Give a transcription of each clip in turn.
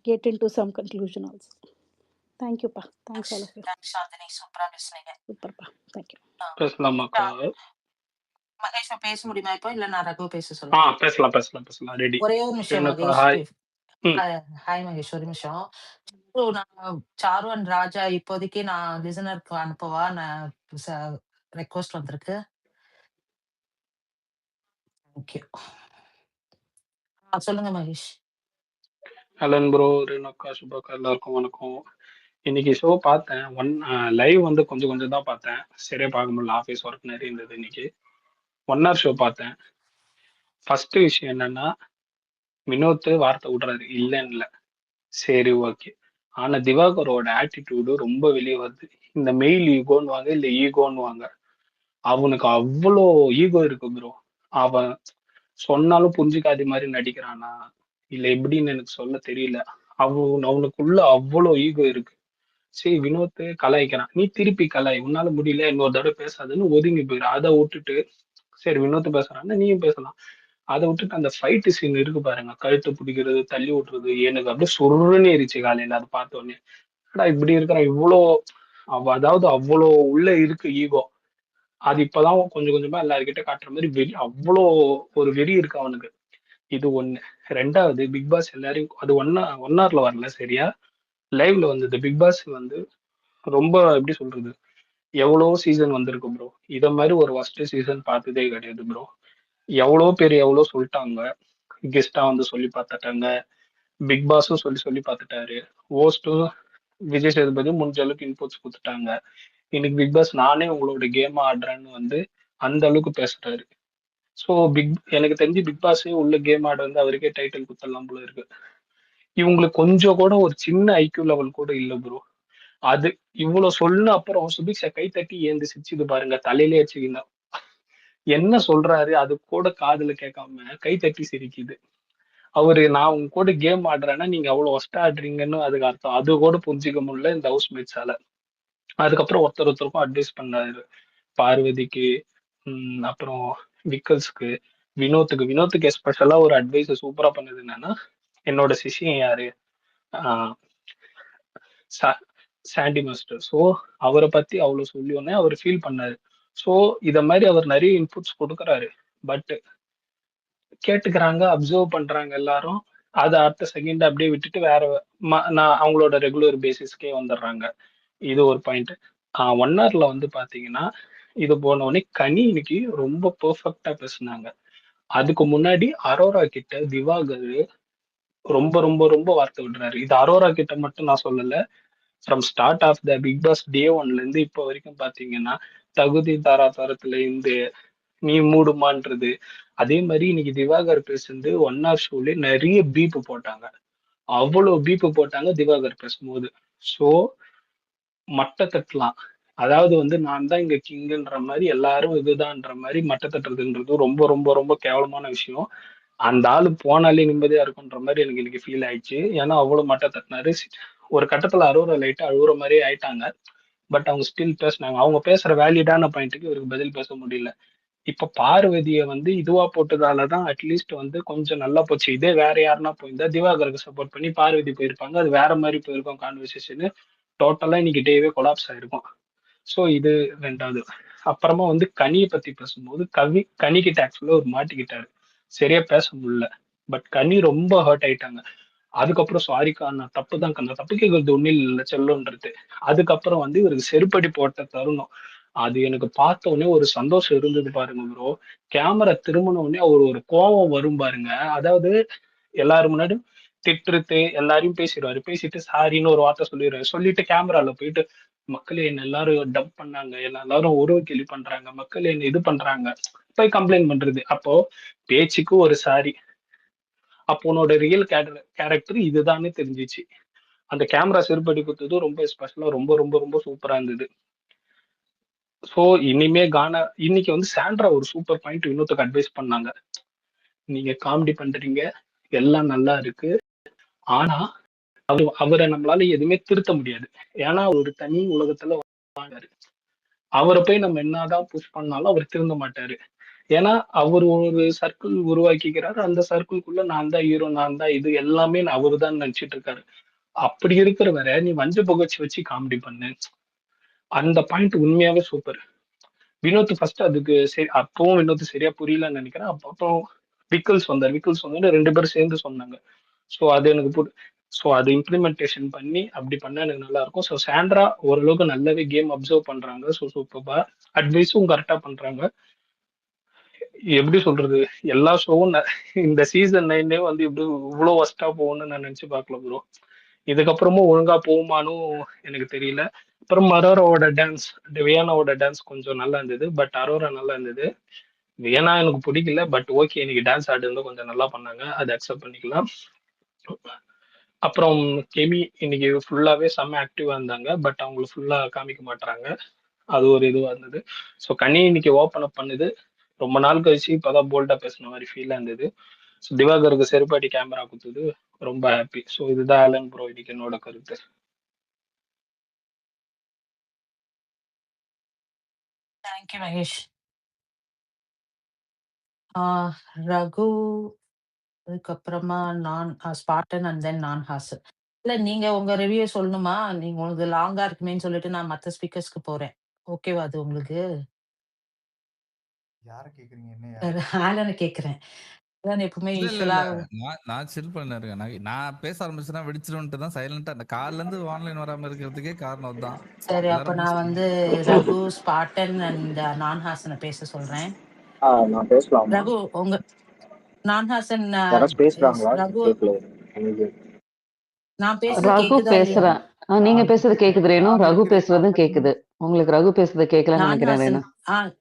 get into some conclusion also. Thank you, Pa. Thanks all of you. Thanks, Shandini. சூப்பரா பேசுனீங்க. Super, Pa. Thank you. பேசலாமாக்கா? Mahesh பேச முடியுமா இப்போ? இல்ல நான் ரகு பேச சொல்லுங்க. பேசலாம். ரெடி. ஒரே ஒரு நிமிஷம் மகேஷ். ஹாய் மகேஷ், ஒரு நிமிஷம். நான் சாரு அண்ட் ராஜா இப்போதைக்கு நான் லிசனருக்கு அனுப்பவா? நான் ரெக்வஸ்ட் வந்திருக்கு. ஓகே, சொல்லுங்க மகேஷ். ஹலன் ப்ரோ, ரேணுக்கா, சுபாக்கா எல்லாருக்கும் வணக்கம். இன்னைக்கு ஷோ பார்த்தேன். லைவ் வந்து கொஞ்சம் தான் பார்த்தேன். சரியா பார்க்க முடியல, ஆஃபீஸ் ஒர்க் நிறைய இருந்தது. இன்னைக்கு 1 hour ஷோ பார்த்தேன். ஃபர்ஸ்ட் விஷயம் என்னன்னா, வினோத் வார்த்தை விடுறாரு இல்லைன்னு இல்லை, சரி ஓகே. ஆனா திவாகரோட ஆட்டிடியூடு ரொம்ப வெளியே வருது. இந்த மெயில் ஈகோன்னு வாங்க, இல்ல ஈகோன்னு வாங்க, அவனுக்கு அவ்வளோ ஈகோ இருக்கு ப்ரோ. அவன் சொன்னாலும் புரிஞ்சுக்காத மாதிரி நடிக்கிறானா இல்ல எப்படின்னு எனக்கு சொல்ல தெரியல. அவனுக்குள்ள அவ்வளோ ஈகோ இருக்கு. சரி, வினோத் கலாய்க்கிறான், நீ திருப்பி கலாய், உன்னால முடியல இன்னொரு தடவை பேசாதுன்னு ஒதுங்கி போயிரு. அதை விட்டுட்டு சரி வினோத் பேசுறான்னா நீயும் பேசலாம். அதை விட்டுட்டு அந்த ஃபைட்டு சீன் இருக்கு பாருங்க, கழுத்து பிடிக்கிறது, தள்ளி விட்டுறது, எனக்கு அப்படியே சுருன்னு ஏறிச்சு காலையில அதை பார்த்த உடனே. இப்படி இருக்கிறான் இவ்வளோ, அதாவது அவ்வளோ உள்ள இருக்கு ஈகோ. அது இப்பதான் கொஞ்சமா எல்லாருக்கிட்ட காட்டுற மாதிரி வெறி, அவ்வளோ ஒரு வெறி இருக்கு அவனுக்கு. இது ஒண்ணு. ரெண்டாவது, பிக் பாஸ் எல்லாரையும் அது ஒன் ஹவர்ல வரல, சரியா லைவ்ல வந்தது. பிக் பாஸ் வந்து ரொம்ப எப்படி சொல்றது, எவ்வளவோ சீசன் வந்திருக்கு ப்ரோ. இத மாதிரி ஒரு ஃபர்ஸ்ட் சீசன் பார்த்ததே கிடையாது ப்ரோ. எவ்வளோ பேர் எவ்வளோ சொல்லிட்டாங்க, கெஸ்டா வந்து சொல்லி பார்த்துட்டாங்க, பிக் பாஸும் சொல்லி பார்த்துட்டாரு, ஹோஸ்டும் விஜய் சேதுபதி முடிஞ்ச அளவுக்கு இன்புட்ஸ் கொடுத்துட்டாங்க. இன்னைக்கு பிக் பாஸ் நானே உங்களோட கேம் ஆடுறேன்னு வந்து அந்த அளவுக்கு பேசுறாரு. ஸோ எனக்கு தெரிஞ்சு பிக் பாஸே உள்ள கேம் ஆட வந்து அவருக்கே டைட்டில் குத்தலாம் போல இருக்கு. இவங்களுக்கு கொஞ்சம் கூட ஒரு சின்ன ஐக்யூ லெவல் கூட இல்லை ப்ரோ. அது இவ்வளவு சொன்ன அப்புறம் சுபிக்ஷா கை தட்டி ஏந்து சிரிச்சுது பாருங்க, தலையிலே வச்சுக்கணும். என்ன சொல்றாரு அது கூட காதுல கேட்காம கை தட்டி சிரிக்குது. நான் உங்க கூட கேம் ஆடுறேன்னா நீங்க அவ்வளவு ஒஸ்டா ஆடுறீங்கன்னு அதுக்கு அர்த்தம். அது கூட புரிஞ்சுக்க முடியல இந்த ஹவுஸ் மேட்ஸால. அதுக்கப்புறம் ஒருத்தருக்கும் அட்வைஸ் பண்ணாரு, பார்வதிக்கு, அப்புறம் விக்கல்ஸ்க்கு, வினோத்துக்கு எஸ்பெஷலா ஒரு அட்வைஸ் சூப்பரா பண்ணது என்னன்னா, என்னோட சிஷியன் யாரு, சாண்டி மாஸ்டர். ஸோ அவரை பத்தி அவ்வளவு சொல்லி உடனே அவர் ஃபீல் பண்ணாரு. ஸோ இத மாதிரி அவர் நிறைய இன்புட்ஸ் கொடுக்குறாரு. பட் கேட்டுக்கிறாங்க, அப்சர்வ் பண்றாங்க எல்லாரும். அதை அடுத்த செகண்ட் அப்படியே விட்டுட்டு வேற நான் அவங்களோட ரெகுலர் பேசிஸ்க்கே வந்துடுறாங்க. இது ஒரு பாயிண்ட். 1 hourல வந்து பாத்தீங்கன்னா, இது போன உடனே கனி இன்னைக்கு ரொம்ப பெர்ஃபெக்டா பேசுனாங்க. அதுக்கு முன்னாடி அரோரா கிட்ட திவாகர் ரொம்ப ரொம்ப ரொம்ப வார்த்தை விடுறாரு. இது அரோரா கிட்ட மட்டும் நான் சொல்லல, from start of the Bigg Boss day 1ல இருந்து இப்போ வரைக்கும் பாத்தீங்கன்னா, தகுதி தாராதாரத்துல இருந்து நீ மூடுமான்றது. அதே மாதிரி இன்னைக்கு திவாகர் பேசுறது 1 hour ஷோல நிறைய பீப்பு போட்டாங்க. அவ்வளவு பீப்பு போட்டாங்க திவாகர் பேசும்போது. ஸோ மட்ட தட்டலாம், அதாவது வந்து நான் தான் இங்க கிங்குன்ற மாதிரி எல்லாரும் இதுதான்ற மாதிரி மட்ட தட்டுறதுன்றது ரொம்ப ரொம்ப ரொம்ப கேவலமான விஷயம். அந்த ஆளு போனாலே நிம்மதியா இருக்குன்ற மாதிரி எனக்கு இன்னைக்கு ஃபீல் ஆயிடுச்சு. ஏன்னா அவ்வளவு மட்ட தட்டினாரு. ஒரு கட்டத்துல அழுவுற லைட்டா அழுவுற மாதிரியே ஆயிட்டாங்க. பட் அவங்க ஸ்டில் பேசினாங்க. அவங்க பேசுற வேலிடான பாயிண்ட்டுக்கு இவருக்கு பதில் பேச முடியல. இப்ப பார்வதிய வந்து இதுவா போட்டதாலதான் அட்லீஸ்ட் வந்து கொஞ்சம் நல்லா போச்சு. இதே வேற யாருன்னா போயிருந்தா திவாகருக்கு சப்போர்ட் பண்ணி பார்வதி போயிருப்பாங்க, அது வேற மாதிரி போயிருக்கும் கான்வர்சேஷன். டோட்டலா இன்னைக்கு டேவே கொலாப்ஸ் ஆயிருக்கும். ஸோ இது ரெண்டாவது. அப்புறமா வந்து கனியை பத்தி பேசும்போது கனிக்கிட்ட ஆக்சுவலா ஒரு மாட்டிக்கிட்டாரு, சரியா பேச முடியல. பட் கனி ரொம்ப ஹர்ட் ஆயிட்டாங்க. அதுக்கப்புறம் சாரிக்கா, நான் தப்பு தான், அந்த தப்பு கேட்கறது ஒன்னும் இல்லை செல்லுன்றது. அதுக்கப்புறம் வந்து இவருக்கு செருப்படி போட்ட தருணம், அது எனக்கு பார்த்த உடனே ஒரு சந்தோஷம் இருந்தது பாருங்க ப்ரோ. கேமரா திரும்பின உடனே அவர் ஒரு கோபம் வரும் பாருங்க. அதாவது எல்லாரும் முன்னாடியும் திட்டுறது எல்லாரையும் பேசிடுவாரு, பேசிட்டு சாரின்னு ஒரு வார்த்தை சொல்லிடுவாரு, சொல்லிட்டு கேமரால போயிட்டு மக்களே என்ன எல்லாரும் டப் பண்ணாங்க, எல்லாரும் ஒரு கேள்வி பண்றாங்க, மக்கள் என்ன இது பண்றாங்க, போய் கம்ப்ளைண்ட் பண்றது. அப்போ பேச்சுக்கு ஒரு சாரி, அப்போ உன்னோட ரியல் கேரக்டர் இதுதானே தெரிஞ்சிச்சு. அந்த கேமரா செருப்படி கொடுத்ததும் ரொம்ப ஸ்பெஷலா ரொம்ப ரொம்ப ரொம்ப சூப்பரா இருந்தது. ஸோ இனிமே இன்னைக்கு வந்து சாண்ட்ரா ஒரு சூப்பர் பாயிண்ட் இன்னொருத்துக்கு அட்வைஸ் பண்ணாங்க, நீங்க காமெடி பண்றீங்க எல்லாம் நல்லா இருக்கு, ஆனா அவரை நம்மளால எதுவுமே திருத்த முடியாது. ஏன்னா ஒரு தனி உலகத்துல வாழ்றாரு. அவரை போய் நம்ம என்னதான் புஷ் பண்ணாலும் அவர் திருந்த மாட்டாரு. ஏன்னா அவர் ஒரு சர்க்கிள் உருவாக்கிக்கிறாரு. அந்த சர்க்கிள்குள்ள நான் தான் ஹீரோ, நான் தான் இது எல்லாமே அவரு தான் நினைச்சிட்டு இருக்காரு. அப்படி இருக்கிறவரை நீ வஞ்ச புகழ்ச்சி வச்சு காமெடி பண்ணு. அந்த பாயிண்ட் உண்மையாவே சூப்பர். வினோத் ஃபர்ஸ்ட் அதுக்கு சரி, அப்பவும் வினோத் சரியா புரியலன்னு நினைக்கிறேன். அப்புறம் விக்கல்ஸ் வந்து 2 பேரும் சேர்ந்து சொன்னாங்க. ஸோ அது எனக்கு ஸோ அது இம்ப்ளிமெண்டேஷன் பண்ணி அப்படி பண்ணா எனக்கு நல்லா இருக்கும். ஸோ சாண்ட்ரா ஓரளவுக்கு நல்லாவே கேம் அப்சர்வ் பண்றாங்க. ஸோ சூப்பர்பா அட்வைஸும் கரெக்டா பண்றாங்க. எப்படி சொல்றது, எல்லா ஷோவும் இந்த சீசன் 9 வந்து இப்படி இவ்வளவு ஒஸ்டா போகும்னு நான் நினைச்சு பார்க்கல ப்ரோ. இதுக்கப்புறமும் ஒழுங்கா போகுமானும் எனக்கு தெரியல. அப்புறம் அரோராவோட டான்ஸ், வியானாவோட டான்ஸ் கொஞ்சம் நல்லா இருந்தது. பட் அரோரா நல்லா இருந்தது. வியனா எனக்கு பிடிக்கல. பட் ஓகே, இன்னைக்கு டான்ஸ் ஆடுறது கொஞ்சம் நல்லா பண்ணாங்க, அதை அக்செப்ட் பண்ணிக்கலாம். அப்புறம் கெமி இன்னைக்கு ஃபுல்லாவே செம்ம ஆக்டிவா இருந்தாங்க. பட் அவங்களுக்கு ஃபுல்லா காமிக்க மாட்டாங்க. அது ஒரு இதுவா இருந்தது. ஸோ கனி இன்னைக்கு ஓப்பன் அப் பண்ணுது. ரொம்ப நாள் கழிச்சு இப்பதான் போல்டா பேசுன மாதிரி ஃபீலா இருந்தது. ஸோ திவாகருக்கு செருப்பாட்டி கேமரா குத்துது. ரொம்ப ஹாப்பி. ஸோ இதுதான் ஆலன் ப்ரோ இன்னைக்கு என்னோட கருத்து. தேங்க்யூ மகேஷ். ரகு, அதுக்கப்புறமா நான் ஸ்பாட்டன் அண்ட் தென் நான் ஹாசன். இல்ல நீங்க உங்க ரிவ்யூ சொல்லணுமா? நீங்க உங்களுக்கு லாங்கா இருக்குமேன்னு சொல்லிட்டு நான் மத்த ஸ்பீக்கர்ஸ்க்கு போறேன். ஓகேவா அது உங்களுக்கு? யார கேக்குறீங்க? என்னையா? ஆலன கேக்குறேன். ஆலன் எப்பவுமே இல்ல, இல்ல, யூசுவலா இல்ல. நான் சில் பண்ண இருக்கேன். நான் பேச ஆரம்பிச்சேன்னா வெடிச்சிரும்ன்ட்டு தான் சைலண்டா அந்த கால்ல இருந்து ஆன்லைன் வராம இருக்கிறதுக்கே காரணம் அதுதான். சரி, அப்ப எல்லாரும் நான் வந்து ரகு, ஸ்பாட்டன் அண்ட் நான் ஹாசன பேச சொல்றேன். நான் பேசலாமா? ரகு உங்க நான் ஹாசன் யாராச்சும் பேசுறாங்களா? ரகு, கேட்கல எனக்கு. நான் பேசுறது ரகு கேக்குதா இல்லையா? பேசுறேன். நீங்க பேசுறது கேக்குது ரேணு. நான் ரகு இருக்கிறேன். பேசுறதும் கேக்குது. உங்களுக்கு ரகு பேசுறது கேட்கலன்னு நான் நினைக்கிறேன் ஹாசன் ரேணு.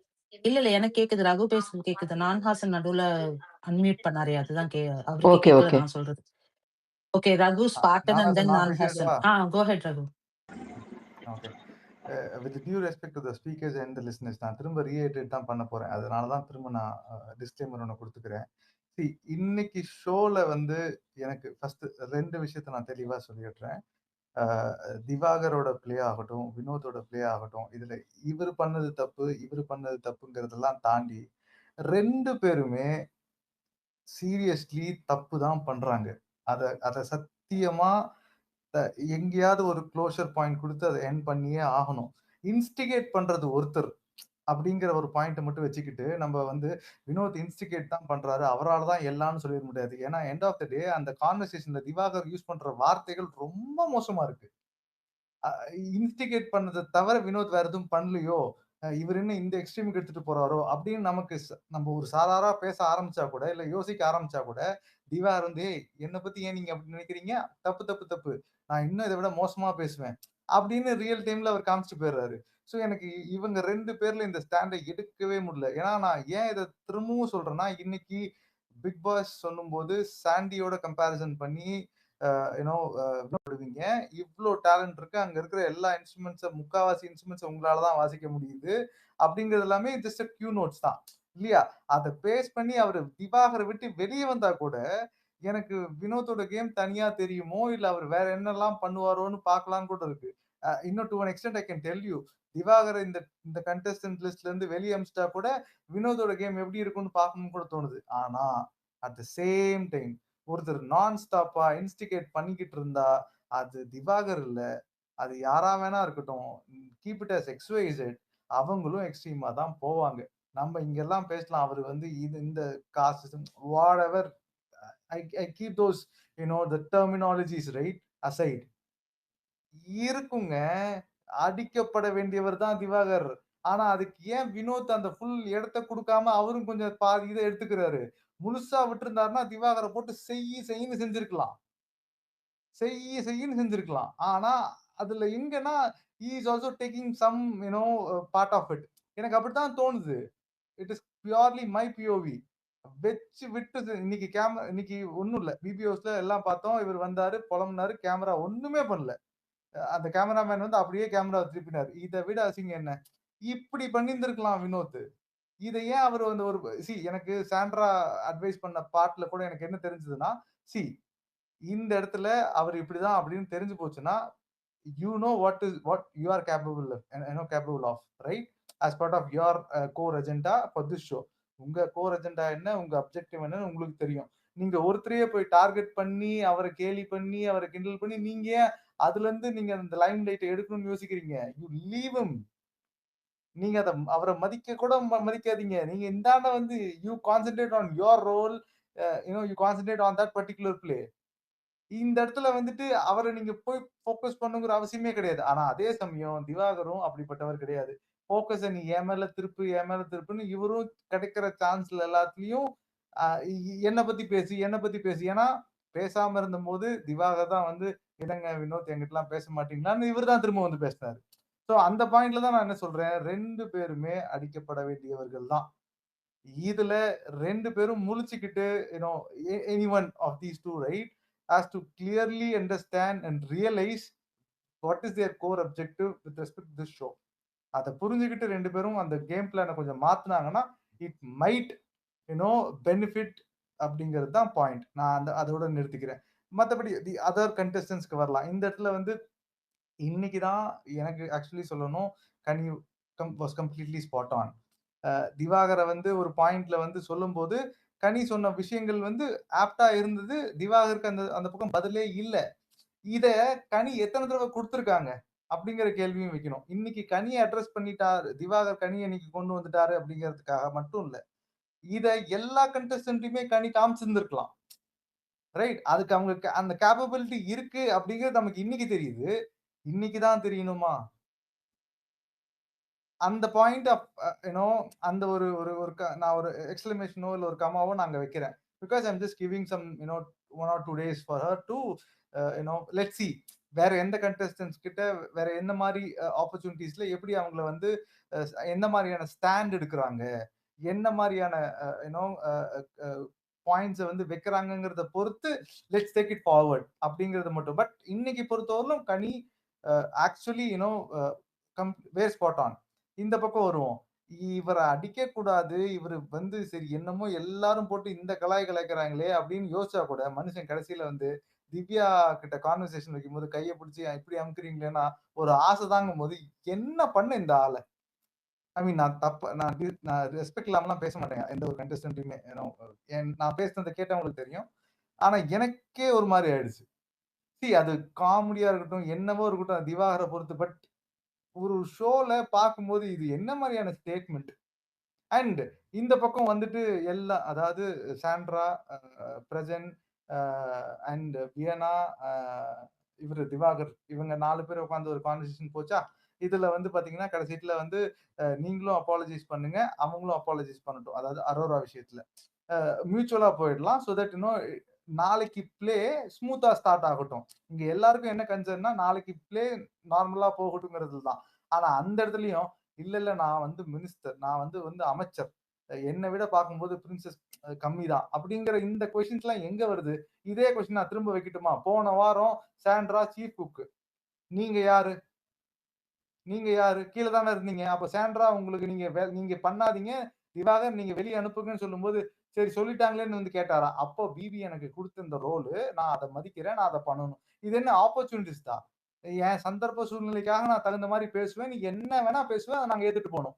இல்ல எனக்கு கேக்குது. ரகு பேசுறது கேக்குது. நான் ஹாசன் நடுவுல அன்மியூட் பண்ணாரே, அதுதான் அவருக்கே ஓகே கேட்கல ஓகே நான் சொல்றது. Okay, Raghu, Spartan and then நான் நான் ஹாசன். பேசவா? Go ahead Raghu. Okay. With due respect to the speakers and the listeners, நான் திரும்ப ரீஹைட்ரேட் தான் பண்ண போறேன். அதனால தான் திரும்ப நான் டிஸ்க்ளைமர் ஒன்று கொடுத்துக்கிறேன். இன்னைக்கு ஷோல வந்து எனக்கு ஃபர்ஸ்ட் 2 விஷயத்த நான் தெளிவா சொல்லிடுறேன். திவாகரோட பிளே ஆகட்டும், வினோதோட பிளே ஆகட்டும், இதுல இவர் பண்ணது தப்பு, இவர் பண்ணது தப்புங்கிறதெல்லாம் தாண்டி 2 பேருமே சீரியஸ்லி தப்பு தான் பண்றாங்க. அத சத்தியமா எங்கேயாவது ஒரு க்ளோஷர் பாயிண்ட் கொடுத்து அதை எண்ட் பண்ணியே ஆகணும். இன்ஸ்டிகேட் பண்றது ஒருத்தர் அப்படிங்கிற ஒரு பாயிண்ட் மட்டும் வச்சுக்கிட்டு நம்ம வந்து வினோத் இன்ஸ்டிகேட் தான் பண்றாரு, அவரால் தான் எல்லாம்னு சொல்லிட முடியாது. ஏன்னா எண்ட் ஆஃப் த டே அந்த கான்வர்சேஷன்ல திவாகர் யூஸ் பண்ற வார்த்தைகள் ரொம்ப மோசமா இருக்கு. இன்ஸ்டிகேட் பண்ணதை தவிர வினோத் வேற எதுவும் பண்ணலையோ, இவர் என்ன இந்த எக்ஸ்ட்ரீமுக்கு எடுத்துட்டு போறாரோ அப்படின்னு நமக்கு நம்ம ஒரு சாதாரண பேச ஆரம்பிச்சா கூட, இல்ல யோசிக்க ஆரம்பிச்சா கூட, திவா இருந்து என்னை பத்தி ஏன் நீங்க அப்படி நினைக்கிறீங்க, தப்பு தப்பு தப்பு, நான் இன்னும் இதை விட மோசமா பேசுவேன் அப்படின்னு ரியல் டைம்ல அவர் காமிச்சிட்டு போயிடுறாரு. ஸோ எனக்கு இவங்க 2 பேர்ல இந்த ஸ்டாண்டை எடுக்கவே முடியல. ஏன்னா நான் ஏன் இதை திரும்பவும் சொல்றேன்னா, இன்னைக்கு பிக் பாஸ் சொல்லும் போது சாண்டியோட கம்பேரிசன் பண்ணி யூனோ விடுவீங்க. இவ்வளோ டேலண்ட் இருக்கு, அங்க இருக்கிற எல்லா இன்ஸ்ட்ருமெண்ட்ஸை, முக்காவாசி இன்ஸ்ட்ருமெண்ட்ஸ் உங்களால தான் வாசிக்க முடியுது அப்படிங்கிறது எல்லாமே ஜஸ்ட் கியூ நோட்ஸ் தான் இல்லையா? அதை பேஸ் பண்ணி அவர் திவாகரை விட்டு வெளியே வந்தா கூட எனக்கு வினோத்தோட கேம் தனியா தெரியுமோ, இல்ல அவர் வேற என்னெல்லாம் பண்ணுவாரோன்னு பார்க்கலான்னு கூட இருக்கு. இன்னும் to an extent I can tell you, Divakar இந்த இந்த கண்டெஸ்டன்ட் லிஸ்ட்ல இருந்து வெளியே அமிச்சிட்டா கூட வினோதோட கேம் எப்படி இருக்கும்னு பார்க்கணும்னு கூட தோணுது. ஆனா அட் த சேம் டைம் ஒருத்தர் நான் ஸ்டாப்பா இன்ஸ்டிகேட் பண்ணிக்கிட்டு இருந்தா அது திவாகர் இல்ல, அது யாரா வேணா இருக்கட்டும், கீப் இட் அஸ் எக்ஸ்வைசட், அவங்களும் எக்ஸ்ட்ரீமா தான் போவாங்க. நம்ம இங்கெல்லாம் பேசலாம், அவர் வந்து இது இந்த cost what ever, I keep those, the terminologies right aside. இருக்குங்க, அடிக்கப்பட வேண்டியவர் தான் திவாகர். ஆனா அதுக்கு ஏன் வினோத் அந்த ஃபுல் இடத்தை கொடுக்காம அவரும் கொஞ்சம் பாதி இதை எடுத்துக்கிறாரு? முழுசா விட்டிருந்தாருன்னா திவாகரை போட்டு செய்யின்னு செஞ்சிருக்கலாம். செய்யின்னு செஞ்சிருக்கலாம். ஆனா அதுல எங்கன்னா he is also taking some part of it. எனக்கு அப்படித்தான் தோணுது. It is purely my POV. வச்சு விட்டு இன்னைக்கு ஒண்ணும் இல்ல. பிபிஓஸ்ல எல்லாம் பார்த்தோம். இவர் வந்தாரு, புலம்புனாரு, கேமரா ஒண்ணுமே பண்ணல. அந்த கேமராமேன் வந்து அப்படியே கேமரா திருப்பினார். இதை விட அசிங்கம் என்ன? இப்படி பண்ணியிருந்திருக்கலாம் வினோத். இதை ஏன் அவர் வந்து ஒரு எனக்கு சாண்ட்ரா அட்வைஸ் பண்ண பார்ட்ல கூட எனக்கு என்ன தெரிஞ்சதுன்னா, இந்த இடத்துல அவர் இப்படிதான் அப்படின்னு தெரிஞ்சு போச்சுன்னா, you know what you are capable of, capable of, right, as part of your core agenda for this show. உங்க கோர் அஜெண்டா என்ன, உங்க அப்ஜெக்டிவ் என்னன்னு உங்களுக்கு தெரியும். நீங்க ஒருத்தரையே போய் டார்கெட் பண்ணி அவரை கேலி பண்ணி அவரை கிண்டல் பண்ணி நீங்க ஏன் அதுல இருந்து நீங்க அந்த லைம் லைட் எடுக்கணும்னு யோசிக்கிறீங்க? You leave him. நீங்க அவரை மதிக்க கூட மதிக்காதீங்க. நீங்க இந்தாண்ட வந்து you concentrate on your role, you concentrate on that particular play. இந்த இடத்துல வந்துட்டு அவரை நீங்க போய் ஃபோக்கஸ் பண்ணுங்கிற அவசியமே கிடையாது. ஆனா அதே சமயம் திவாகரும் அப்படிப்பட்டவர் கிடையாது. ஃபோக்கஸ நீ என் மேல திருப்பு, என் மேல திருப்புன்னு இவரும் கிடைக்கிற சான்ஸ்ல எல்லாத்துலயும் என்ன பத்தி பேசு, என்ன பத்தி பேசு. ஏன்னா பேசாம இருந்தபோது திவாகர் தான் வந்து என்னங்க வினோத் என்கிட்டலாம் பேச மாட்டீங்களான்னு இவர் தான் திரும்ப வந்து பேசினாரு. சோ அந்த பாயிண்ட்ல தான் நான் என்ன சொல்றேன், 2 பேருமே அடிக்கப்பட வேண்டியவர்கள் தான். இதுல 2 பேரும் முழிச்சுக்கிட்டு anyone of these two, right, has to clearly understand and realize what is their core objective with respect to this show. அதை புரிஞ்சுக்கிட்டு 2 பேரும் அந்த கேம் பிளானை கொஞ்சம் மாத்துனாங்கன்னா இட் மைட் பெனிஃபிட் அப்படிங்கிறது தான் பாயிண்ட். நான் அதோட நிறுத்திக்கிறேன். மற்றபடி தி அதர் கண்டஸ்டன்ஸ்க்கு வரலாம். இந்த இடத்துல வந்து இன்னைக்கு தான் எனக்கு ஆக்சுவலி சொல்லணும், கனி வாஸ் கம்ப்ளீட்லி ஸ்பாட் ஆன். திவாகரை வந்து ஒரு பாயிண்ட்ல வந்து சொல்லும்போது கனி சொன்ன விஷயங்கள் வந்து ஆப்டா இருந்தது. திவாகருக்கு அந்த பக்கம் பதிலே இல்ல. இத கனி எத்தனை தடவை கொடுத்திருக்காங்க அப்படிங்கிற கேள்வியும் வைக்கணும். இன்னைக்கு கனியை அட்ரஸ் பண்ணிட்டாரு, திவாகர் கனியை இன்னைக்கு கொண்டு வந்துட்டாரு அப்படிங்கிறதுக்காக மட்டும் இல்ல, இத எல்லா கண்டஸ்டன்ட்டையுமே கனி காமிச்சிருந்திருக்கலாம். ரைட், அதுக்கு அவங்க அந்த கேப்பபிலிட்டி இருக்கு அப்படிங்கிறது நமக்கு இன்னைக்கு தெரியுது. இன்னைக்கு தான் தெரியணுமா? அந்த பாயிண்ட் ஆஃப் அந்த ஒரு நான் ஒரு எக்ஸ்கிளமேஷனோ இல்ல ஒரு கமாவோ நாங்க வைக்கிறேன். Because I'm just giving some 1 or 2 days for her to let's see வேற எந்த கண்டஸ்டன்ஸ் கிட்ட வேற என்ன மாதிரி ஆப்பர்ச்சுனிட்டிஸ்ல எப்படி அவங்கள வந்து என்ன மாதிரியான ஸ்டாண்ட் எடுக்கிறாங்க, என்ன மாதிரியான பாயிண்ட்ஸை வந்து வைக்கிறாங்கிறத பொறுத்து லெட்ஸ் டேக் இட் ஃபார்வர்ட் அப்படிங்கறது மட்டும். பட் இன்னைக்கு பொறுத்தவரையிலும் கனி ஆக்சுவலி வேர் ஸ்பாட் ஆன். இந்த பக்கம் வருவோம், இவரை அடிக்க கூடாது, இவரு வந்து சரி என்னமோ எல்லாரும் போட்டு இந்த கலாய் கலாய்க்கிறாங்களே அப்படின்னு யோசிச்சா கூட மனுஷன் கடைசியில வந்து திவ்யா கிட்ட கான்வர்சேஷன் வைக்கும் போது கையை பிடிச்சி இப்படி அமுக்குறீங்களேன்னா ஒரு ஆசை தாங்கும் போது என்ன பண்ண இந்த ஆளை. ஐ மீன் நான் ரெஸ்பெக்ட் இல்லாமலாம் பேச மாட்டேன் எந்த ஒரு கண்டஸ்டன்ட்டையுமே. நான் பேசுனதை கேட்டவங்களுக்கு தெரியும். ஆனா எனக்கே ஒரு மாதிரி ஆயிடுச்சு. அது காமெடியா இருக்கட்டும் என்னவோ இருக்கட்டும் திவாகரை பொறுத்து. பட் ஒரு ஷோல பார்க்கும்போது இது என்ன மாதிரியான ஸ்டேட்மெண்ட். அண்ட் இந்த பக்கம் வந்துட்டு எல்லாம், அதாவது சாண்ட்ரா, பிரஜன் அண்ட் வியனா, இவர் திவாகர், இவங்க 4 பேர் உட்காந்து ஒரு கான்வர்சேஷன் போச்சா. இதுல வந்து பாத்தீங்கன்னா கடைசியில வந்து நீங்களும் அப்பாலஜைஸ் பண்ணுங்க, அவங்களும் அப்பாலஜைஸ் பண்ணட்டும். அதாவது அரோரா விஷயத்துல மியூச்சுவலா போயிடலாம். ஸோ தட் நாளைக்கு பிளே ஸ்மூத்தா ஸ்டார்ட் ஆகட்டும். இங்க எல்லாருக்கும் என்ன கன்சர்ன்னா நாளைக்கு பிளே நார்மலா போகட்டுங்கிறது தான். ஆனா அந்த இடத்துலயும் இல்ல நான் வந்து மினிஸ்டர், நான் வந்து அமைச்சர், என்னை விட பார்க்கும்போது பிரின்சஸ் கம்மி தான் அப்படிங்கிற இந்த கொஸ்டின்ஸ் எல்லாம் எங்க வருது? இதே கொஸ்டின் நான் திரும்ப வைக்கட்டுமா? போன வாரம் சாண்ட்ரா சீஃப் குக், நீங்க யாரு? நீங்க யாரு? கீழே தானே இருந்தீங்க. அப்ப சாண்ட்ரா உங்களுக்கு நீங்க பண்ணாதீங்க, திவாகர் நீங்க வெளியே அனுப்புங்கன்னு சொல்லும்போது சரி சொல்லிட்டாங்களேன்னு வந்து கேட்டாரா? அப்போ பிபி எனக்கு கொடுத்த இந்த ரோலு, நான் அதை மதிக்கிறேன், நான் அதை பண்ணணும். இது என்ன ஆப்பர்ச்சுனிட்டிஸ் தான். என் சந்தர்ப்ப சூழ்நிலைக்காக நான் தகுந்த மாதிரி பேசுவேன், நீ என்ன வேணா பேசுவேன், அதை நாங்க ஏத்துட்டு போனோம்.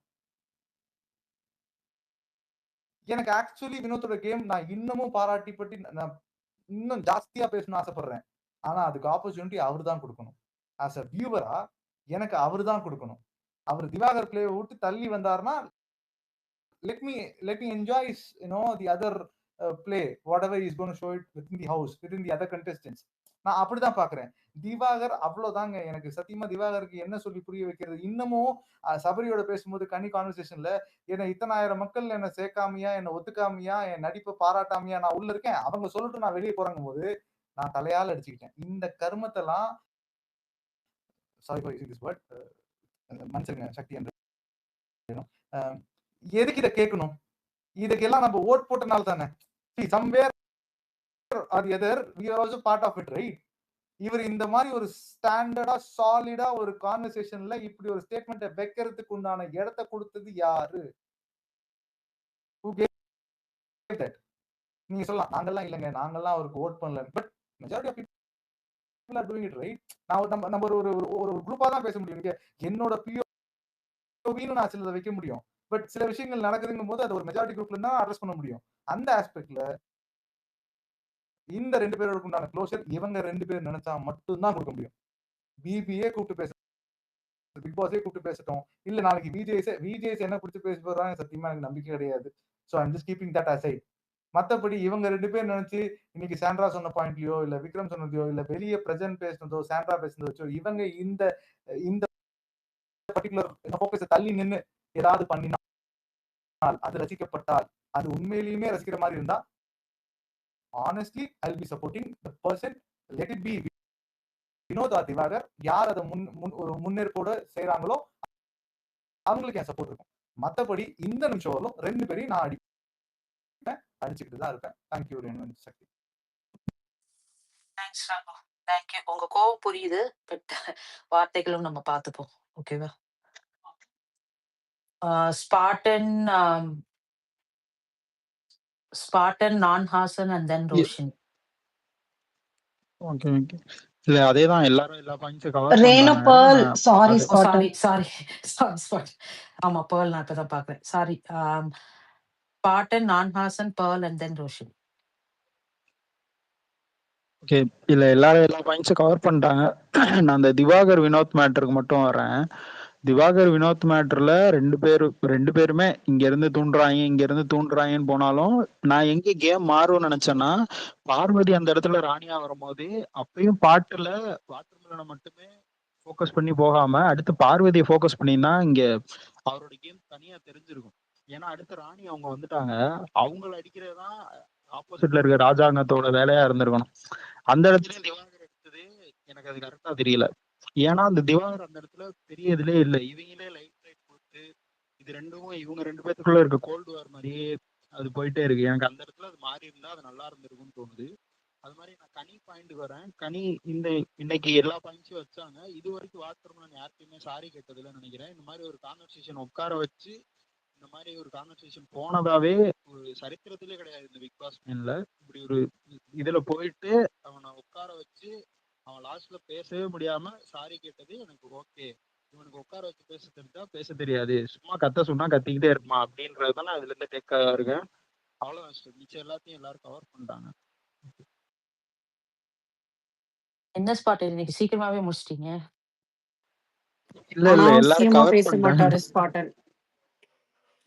எனக்கு ஆக்சுவலி வினோத்தோட கேம் நான் இன்னமும் பாராட்டிப்பட்டு நான் இன்னும் ஜாஸ்தியா பேசணும்னு ஆசைப்படுறேன். ஆனா அதுக்கு ஆப்பர்ச்சுனிட்டி அவர் தான் கொடுக்கணும். ஆஸ் அ வியூவரா எனக்கு அவர் தான் கொடுக்கணும். அவர் திவாகர் பிளேவை விட்டு தள்ளி வந்தாருன்னா let me enjoy the other play whatever he is going to show it within the house, within the other contestants. நான் அப்படிதான் பாக்குறேன். திவாகர் அவ்வளவுதாங்க. எனக்கு சத்தியமா திவாகருக்கு என்ன சொல்லி புரிய வைக்கிறது? இன்னமும் சபரியோட பேசும்போது கனி கான்வர்சேஷன்ல என்ன இத்தனை ஆயிரம் மக்கள் என்ன சேர்க்காமையா, என்ன ஒத்துக்காமையா, என் நடிப்பை பாராட்டாமையா நான் உள்ள இருக்கேன், அவங்க சொல்லட்டும் நான் வெளியே போறங்கும் போது நான் தலையால் அடிச்சுக்கிட்டேன். இந்த கர்மத்தெல்லாம் sorry for using this word, மனுஷங்க சக்தி என்று எதுக்கு இதை கேட்கணும்? இதுக்கெல்லாம் நம்ம ஓட் போட்டனால தானே. somewhere or the other we are also part of it, right? இவர் இந்த மாதிரி ஒரு ஸ்டாண்டர்டா சாலிடா ஒரு கான்வர்சேஷன்ல இப்படி ஒரு ஸ்டேட்மெண்ட்டை வைக்கிறதுக்கு உண்டான இடத்தை கொடுத்தது யாரு? Who gave that? நீங்க சொல்லலாம் நாங்கெல்லாம் இல்லைங்க, நாங்கெல்லாம் அவருக்கு ஓட் பண்ணல. But majority of people are doing it, right? நம்ம ஒரு குரூப்பா தான் பேச முடியும். என்னோட பிஓவின்னு நான் சிலதை வைக்க முடியும். பட் சில விஷயங்கள் நடக்குதுங்கும் போது அது ஒரு மெஜாரிட்டி குரூப்ல தான் அட்ரஸ் பண்ண முடியும். அந்த ஆஸ்பெக்ட்ல இந்த 2 பேருக்கு உண்டான க்ளோஷர் இவங்க 2 பேர் நினைச்சா மட்டும் தான் கொடுக்க முடியும். பிபிஏ கூப்பிட்டு பேச, பிக் பாஸே கூப்பிட்டு பேசட்டும், இல்ல நாளைக்கு விஜேஎஸ் என்ன குறித்து பேச போறாங்க சத்தியமா எனக்கு நம்பிக்கை கிடையாது. So I'm just keeping that aside. மற்றபடி இவங்க 2 பேர் நினைச்சு இன்னைக்கு சாண்ட்ரா சொன்ன பாயிண்ட்லயோ இல்ல விக்ரம் சொன்னதையோ இல்ல வெளியே பிரசன்ட் பேசினதோ சாண்ட்ரா பேசினதோ வச்சோ இவங்க இந்த இந்த பர்டிகுலர் ஃபோக்கஸை தள்ளி நின்று ஏதாவது பண்ணினால் அது ரசிக்கப்பட்டால் அது உண்மையிலேயுமே ரசிக்கிற மாதிரி இருந்தா honestly I'll be supporting the person. Let it be Vinod or Divakar. யார் அதை ஒரு முன்னேற்போட செய்யறாங்களோ அவங்களுக்கு என் சப்போர்ட் இருக்கும். மற்றபடி இந்த நிமிஷம் வரலும் 2 பேரையும் நான் அடிச்சுக்கிட்டு தான் இருப்பேன். Thank you Shakti. Thanks Raghu. Thank you. உங்க கோவம் புரியுது, பட் வார்த்தைகளும் நம்ம பார்த்துப்போம். ஓகேவா? ஸ்பாட்டன், நான்-ஹாசன் and then Roshan. Okay okay. இல்ல அதேதான், எல்லாரும் எல்லா பாயிண்ட்ஸும் கவர் ரேணு பண்ணாங்க. பேர்ல் சாரி ஓ ஸ்பாட்டன் சாரி ஸ்பாட். ஆமா, பேர்ல் நான் இப்பதான் பாக்குறேன். சாரி. ஸ்பாட்டன், நான்-ஹாசன், Pearl and then Roshan. Okay. இல்ல எல்லாரும் எல்லா பாயிண்ட்ஸும் கவர் பண்ணிட்டாங்க. நான் அந்த திவாகர் வினோத் மேட்டருக்கு மட்டும் வரேன். திவாகர் வினோத் மேட்டர்ல ரெண்டு பேருமே இங்க இருந்து தூண்டுறாங்கன்னு போனாலும் நான் எங்க கேம் மாறும்னு நினைச்சேன்னா, பார்வதி அந்த இடத்துல ராணியா வரும்போது அப்பயும் பாட்டுல வாட்டர்மெலனை மட்டுமே ஃபோக்கஸ் பண்ணி போகாம அடுத்து பார்வதியை ஃபோக்கஸ் பண்ணினா இங்க அவரோட கேம் தனியா தெரிஞ்சிருக்கும். ஏன்னா அடுத்து ராணி அவங்க வந்துட்டாங்க, அவங்கள அடிக்கிறதுதான் ஆப்போசிட்ல இருக்க ராஜாங்கத்தோட வேலையா இருந்திருக்கணும். அந்த இடத்துலயும் திவாகர் எடுத்தது எனக்கு அது கரெக்டா தெரியல. ஏன்னா அந்த திவாகர் அந்த இடத்துல பெரிய இதுலே இல்லை, இவங்களே லைட் போட்டு இது ரெண்டும் இவங்க 2 பேத்துக்குள்ள இருக்க கோல்டு வார் மாதிரியே அது போயிட்டே இருக்கு. எனக்கு அந்த இடத்துல அது மாறி இருந்தா அது நல்லா இருந்திருக்கும்னு தோணுது. அது மாதிரி நான் கனி பாயிண்ட் வரேன். கனி இன்னைக்கு எல்லா பாயிண்ட்ஸும் வச்சாங்க. இது வரைக்கும் வாட்டர்மெலன் யார்கிட்டயுமே சாரி கேட்டதுல நினைக்கிறேன். இந்த மாதிரி ஒரு கான்வர்சேஷன் உட்கார வச்சு இந்த மாதிரி ஒரு கான்வர்சேஷன் போனதாவே ஒரு சரித்திரத்திலே கிடையாது இந்த பிக் பாஸ் மேன்ல. இப்படி ஒரு இதுல போயிட்டு அவனை உட்கார வச்சு அவன் லாஸ்ட்ல பேசவே முடியாம சாரி கேட்டது எனக்கு ஓகே. இவனுக்கு உட்கார வச்சு பேச தெரிஞ்சா பேச தெரியாது, சும்மா கத்த சொன்னா கத்திக்கிட்டே இருப்பான் அப்படின்றதுதான் நான் இதுல இருந்து டேக்கா இருக்கேன். அவ்வளவு மிச்சம் எல்லாத்தையும் எல்லாரும் கவர் பண்ணிட்டாங்க. என்ன ஸ்பாட் இன்னைக்கு சீக்கிரமாவே முடிச்சிட்டீங்க? இல்ல எல்லாரும் அனாவசியமா கவர் பேச பண்ணிட்டாங்க. மாட்டாரு ஸ்பாட்டன்.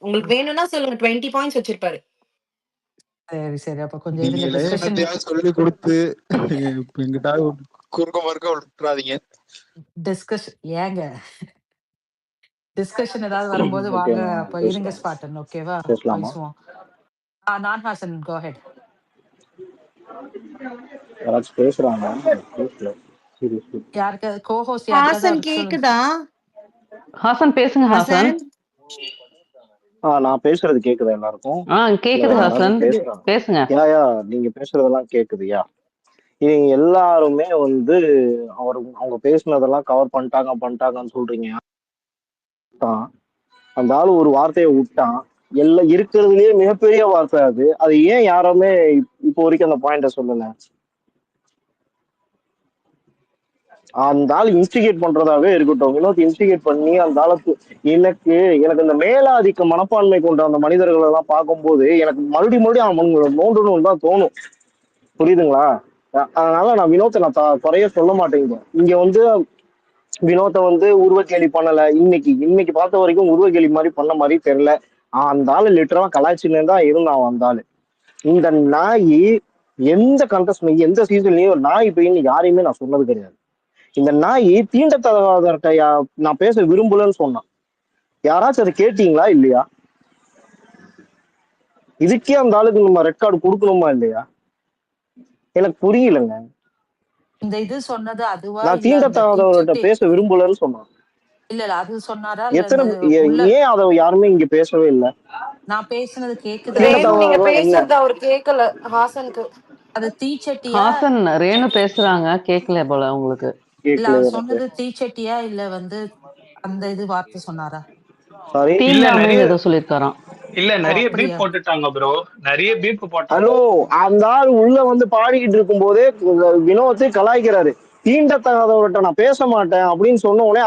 உங்களுக்கு வேணும்னா சொல்லுங்க, 20 பாயிண்ட்ஸ் வச்சிருப்பாரு. சரி அப்ப கொஞ்சம் இருங்க. நீங்களே டிஸ்கஷன் என்னத்தையாவது சொல்லி கொடுத்து எங்கிட்ட குறுக்க மறுக்க விட்டுறாதீங்க. ஏங்க டிஸ்கஷன் ஏதாவது வரும்போது ஓகே, வாங்க. நான் அப்ப இருங்க பேசலாம். ஸ்பாட்டன். ஓகேவா? பேசலாமா? பேசுவோம். நான்-ஹாசன் கோ ஹெட். யாராச்சும் பேசுறாங்க? பேசல. சீரியஸ்லி. யாருக்கு கோஹோஸ்ட் யாருக்காவது ஹாசன் அவருக்கு சொல்லுங்க. கேக்குதா? ஹாசன் பேசுங்க ஹாசன். நான் பேசுறது கேக்குதா எல்லாருக்கும்? கேக்குது இல்ல, ஹாசன், எல்லாரும் பேசுறாங்க. பேசுங்க. யா நீங்க பேசுறதெல்லாம் கேக்குதுயா. இவங்க எல்லாருமே வந்து அவங்க பேசுனதெல்லாம் கவர் பண்ணிட்டாங்கன்னு சொல்றீங்க. அந்த ஆளு ஒரு வார்த்தையை விட்டான், எல்லாம் இருக்கிறதுலயே மிகப்பெரிய வார்த்தை அது. அது ஏன் யாருமே இப்போ வரைக்கும் அந்த பாயிண்ட சொல்லல? அந்த ஆள் இன்ஸ்டிகேட் பண்றதாவே இருக்கட்டும், வினோத் இன்ஸ்டிகேட் பண்ணி அந்த ஆளுக்கு எனக்கு இந்த மேலாதிக்க மனப்பான்மை கொண்ட அந்த மனிதர்கள் எல்லாம் பார்க்கும்போது எனக்கு மறுபடியும் அவங்க நோண்டணும்னு தான் தோணும். புரியுதுங்களா? அதனால நான் வினோத்தை நான் குறைய சொல்ல மாட்டேங்குது. இங்க வந்து வினோத்தை வந்து உருவக்கேலி பண்ணல. இன்னைக்கு பார்த்த வரைக்கும் உருவக்கேலி மாதிரி பண்ண மாதிரி தெரியல. அந்த ஆளு லிட்டரலா கலாய்ச்சின்னு தான் இருந்தான் அந்த ஆளு. இந்த நாய் எந்த கண்டஸ்ட் எந்த சீசன்லயும் நாய் பெயின் யாரையுமே நான் சொன்னது கிடையாது. இந்த நாய் தீண்டத்தகாதவர்கிட்ட நான் பேச விரும்பலன்னு சொன்னான். யாராச்சும் அதை கேட்டீங்களா இல்லையா? இதுக்கே அந்த ஆளுக்கு நம்ம ரெட் கார்டு கொடுக்கணுமா இல்லையா? எனக்கு புரியலங்க. இந்த இது சொன்னது அதுவா? நான் தீண்டத்தகாதவர்கிட்ட பேச விரும்பலன்னு சொன்னான். இல்ல அது சொன்னாரா? ஏன் அதை யாருமே இங்க பேசவே இல்லை? நான் பேசுனது கேக்குதா? நீங்க பேசுறது அவர் கேட்கல ஹாசனுக்கு. அது தீச்சட்டியா? ஹாசன் ரேணு பேசுறாங்க, கேட்கல போல உங்களுக்கு. இல்ல அவர் சொன்னது தீச்சட்டியா இல்ல வந்து அந்த இது வார்த்தை சொன்னாரா? தீண்டாமைன்னு ஏதோ சொல்லிருக்காராம். இல்ல நிறைய பீப் போட்டுட்டாங்க ப்ரோ, நிறைய பீப் போட்டாங்க. ஹலோ, அந்த ஆள் உள்ள வந்து பாடிக்கிட்டு இருக்கும் போதே வினோத்தை கலாய்க்கிறாரு. தீண்டத்தகாதவர்கிட்ட நான் பேச மாட்டேன் அப்படின்னு சொன்ன உடனே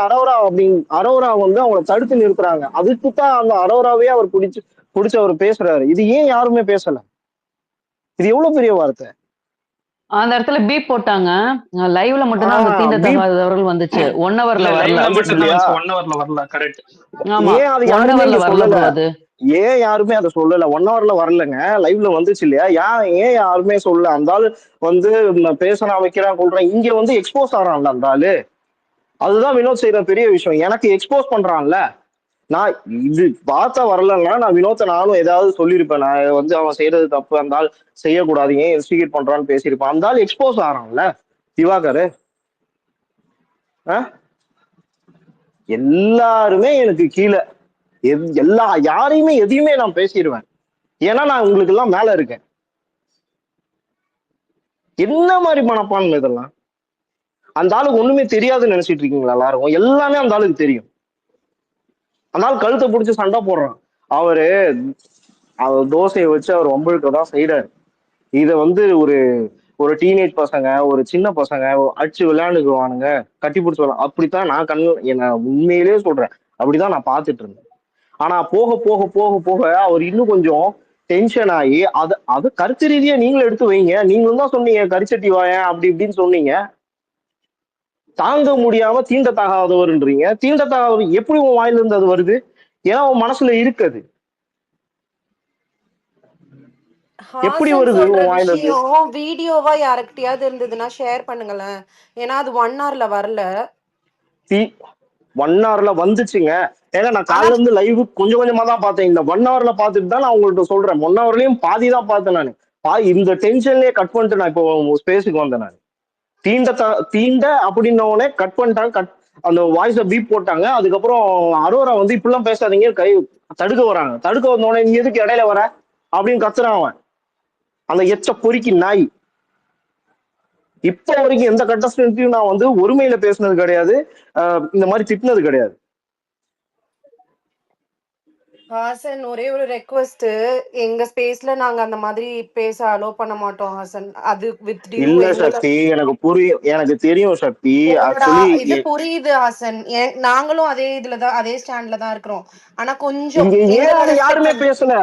அரோரா வந்து அவங்கள தடுத்து நிறுத்துறாங்க. அதுக்குத்தான் அந்த அரோராவே அவர் பிடிச்சு அவர் பேசுறாரு. இது ஏன் யாருமே பேசல? இது எவ்வளவு பெரிய வார்த்தை. அந்த இடத்துல பீப் போட்டாங்க. லைவ்ல மட்டும் தான் அந்த தீண்டத்தகாதவர்கள் வந்துச்சு. 1 ஹவர்ல வரல. ஆமா, ஏன் அது 1 யாருமே ஹவர்ல இங்க வரல சொல்லல? bro அது. ஏன் யாருமே அதை சொல்லல? 1 ஹவர்ல வரலங்க, லைவ்ல வந்துச்சு இல்லையா? ஏன் யாருமே சொல்லல? அந்த ஆளு வந்து பேசலாம் வைக்கிறான் கொள்றான், இங்க வந்து எக்ஸ்போஸ் ஆறான்ல அந்த ஆளு. அதுதான் வினோத் செய்யற பெரிய விஷயம். எனக்கு எக்ஸ்போஸ் பண்றான்ல. நான் இது பார்த்தா வரலன்னா நான் வினோத்தை நானும் ஏதாவது சொல்லியிருப்பேன். நான் வந்து அவன் செய்யறது தப்பு, அந்த ஆள் செய்யக்கூடாது, ஏன் இன்ஸ்டிகேட் பண்றான்னு பேசியிருப்பேன். அந்த ஆள் எக்ஸ்போஸ் ஆறான்ல திவாகர். எல்லாருமே எனக்கு கீழே, யாரையுமே எதையுமே நான் பேசிடுவேன். ஏன்னா நான் உங்களுக்கு எல்லாம் மேல இருக்கேன். என்ன மாதிரி மனப்பான்மை இதெல்லாம்? அந்த ஆளுக்கு ஒண்ணுமே தெரியாதுன்னு நினைச்சிட்டு இருக்கீங்களா எல்லாரும்? எல்லாமே அந்த ஆளுக்கு தெரியும். அந்த ஆள் கழுத்தை பிடிச்சி சண்டை போடுறான். அவர் தோசையை வச்சு அவர் வம்பிழுக்கதான் செய்யறாரு. இத வந்து ஒரு டீனேஜ் பசங்க, ஒரு சின்ன பசங்க அடிச்சு விளையாண்டுக்குவானுங்க, கட்டி பிடிச்சி விளையாடு. அப்படித்தான் நான் என்ன உண்மையிலேயே சொல்றேன், அப்படிதான் நான் பார்த்துட்டு இருந்தேன். ஆனா போக போக போக போக அவர் இன்னும் கொஞ்சம் டென்ஷன் ஆகி அது கருத்து ரீதியா நீங்களும் எடுத்து வைங்க. நீங்களும் தான் சொன்னீங்க கரிச்சட்டி வாயன் அப்படி இப்படின்னு சொன்னீங்க. தாங்க முடியாம தீண்டத்தகாதவர்ன்றீங்க. தீண்டத்தகாதவர் எப்படி உன் வாயில இருந்து அது வருது? ஏன்னா உன் மனசுல இருக்குது. எப்படி வருது உன் வாயில இருந்து? வீடியோவா யாருக்கிட்டயாவது இருந்ததுன்னா ஷேர் பண்ணுங்களேன். ஏன்னா அது 1 ஹவர்ல வரல. 1 ஹவர்ல வந்துச்சுங்க. ஏன்னா நான் காலைல இருந்து லைவ் கொஞ்சம் கொஞ்சமா தான் பார்த்தேன். இந்த 1 ஹவர்ல பார்த்துட்டு தான் நான் உங்கள்கிட்ட சொல்றேன். 1 ஹவர்லயும் பாதி தான் பார்த்தேன் நான். இந்த டென்ஷன்லயே கட் பண்ணிட்டு நான் இப்போ ஸ்பேஸுக்கு வந்தேன். நான் தீண்ட அப்படின்னோடனே கட் பண்ணிட்டாங்க. அந்த வாய்ஸை பீப் போட்டாங்க. அதுக்கப்புறம் அரோரா வந்து இப்படிலாம் பேசாதீங்க கை தடுக்க வராங்க. தடுக்க வந்தோடனே நீ எதுக்கு இடையில வர அப்படின்னு கத்துறான் அவன், அந்த எச்ச பொறுக்கி நாய். இப்ப வரைக்கும் எந்த கண்டஸ்டன்ட்டையும் நான் வந்து ஒருமையில பேசினது கிடையாது, இந்த மாதிரி திட்டினது கிடையாது. ஹாசன், ஒரே ஒரு ரெக்வெஸ்ட், எங்க ஸ்பேஸ்ல நாங்க அந்த மாதிரி பேச அலோ பண்ண மாட்டோம் ஹாசன். அது வித் டியூ. இல்ல சக்தி, எனக்கு புரியும், எனக்கு தெரியும் சக்தி. இது புரியுது ஹாசன். நாங்களும் அதே இதுலதான், அதே ஸ்டாண்ட்ல தான் இருக்கிறோம். ஆனா கொஞ்சம் யாருமே பேசல.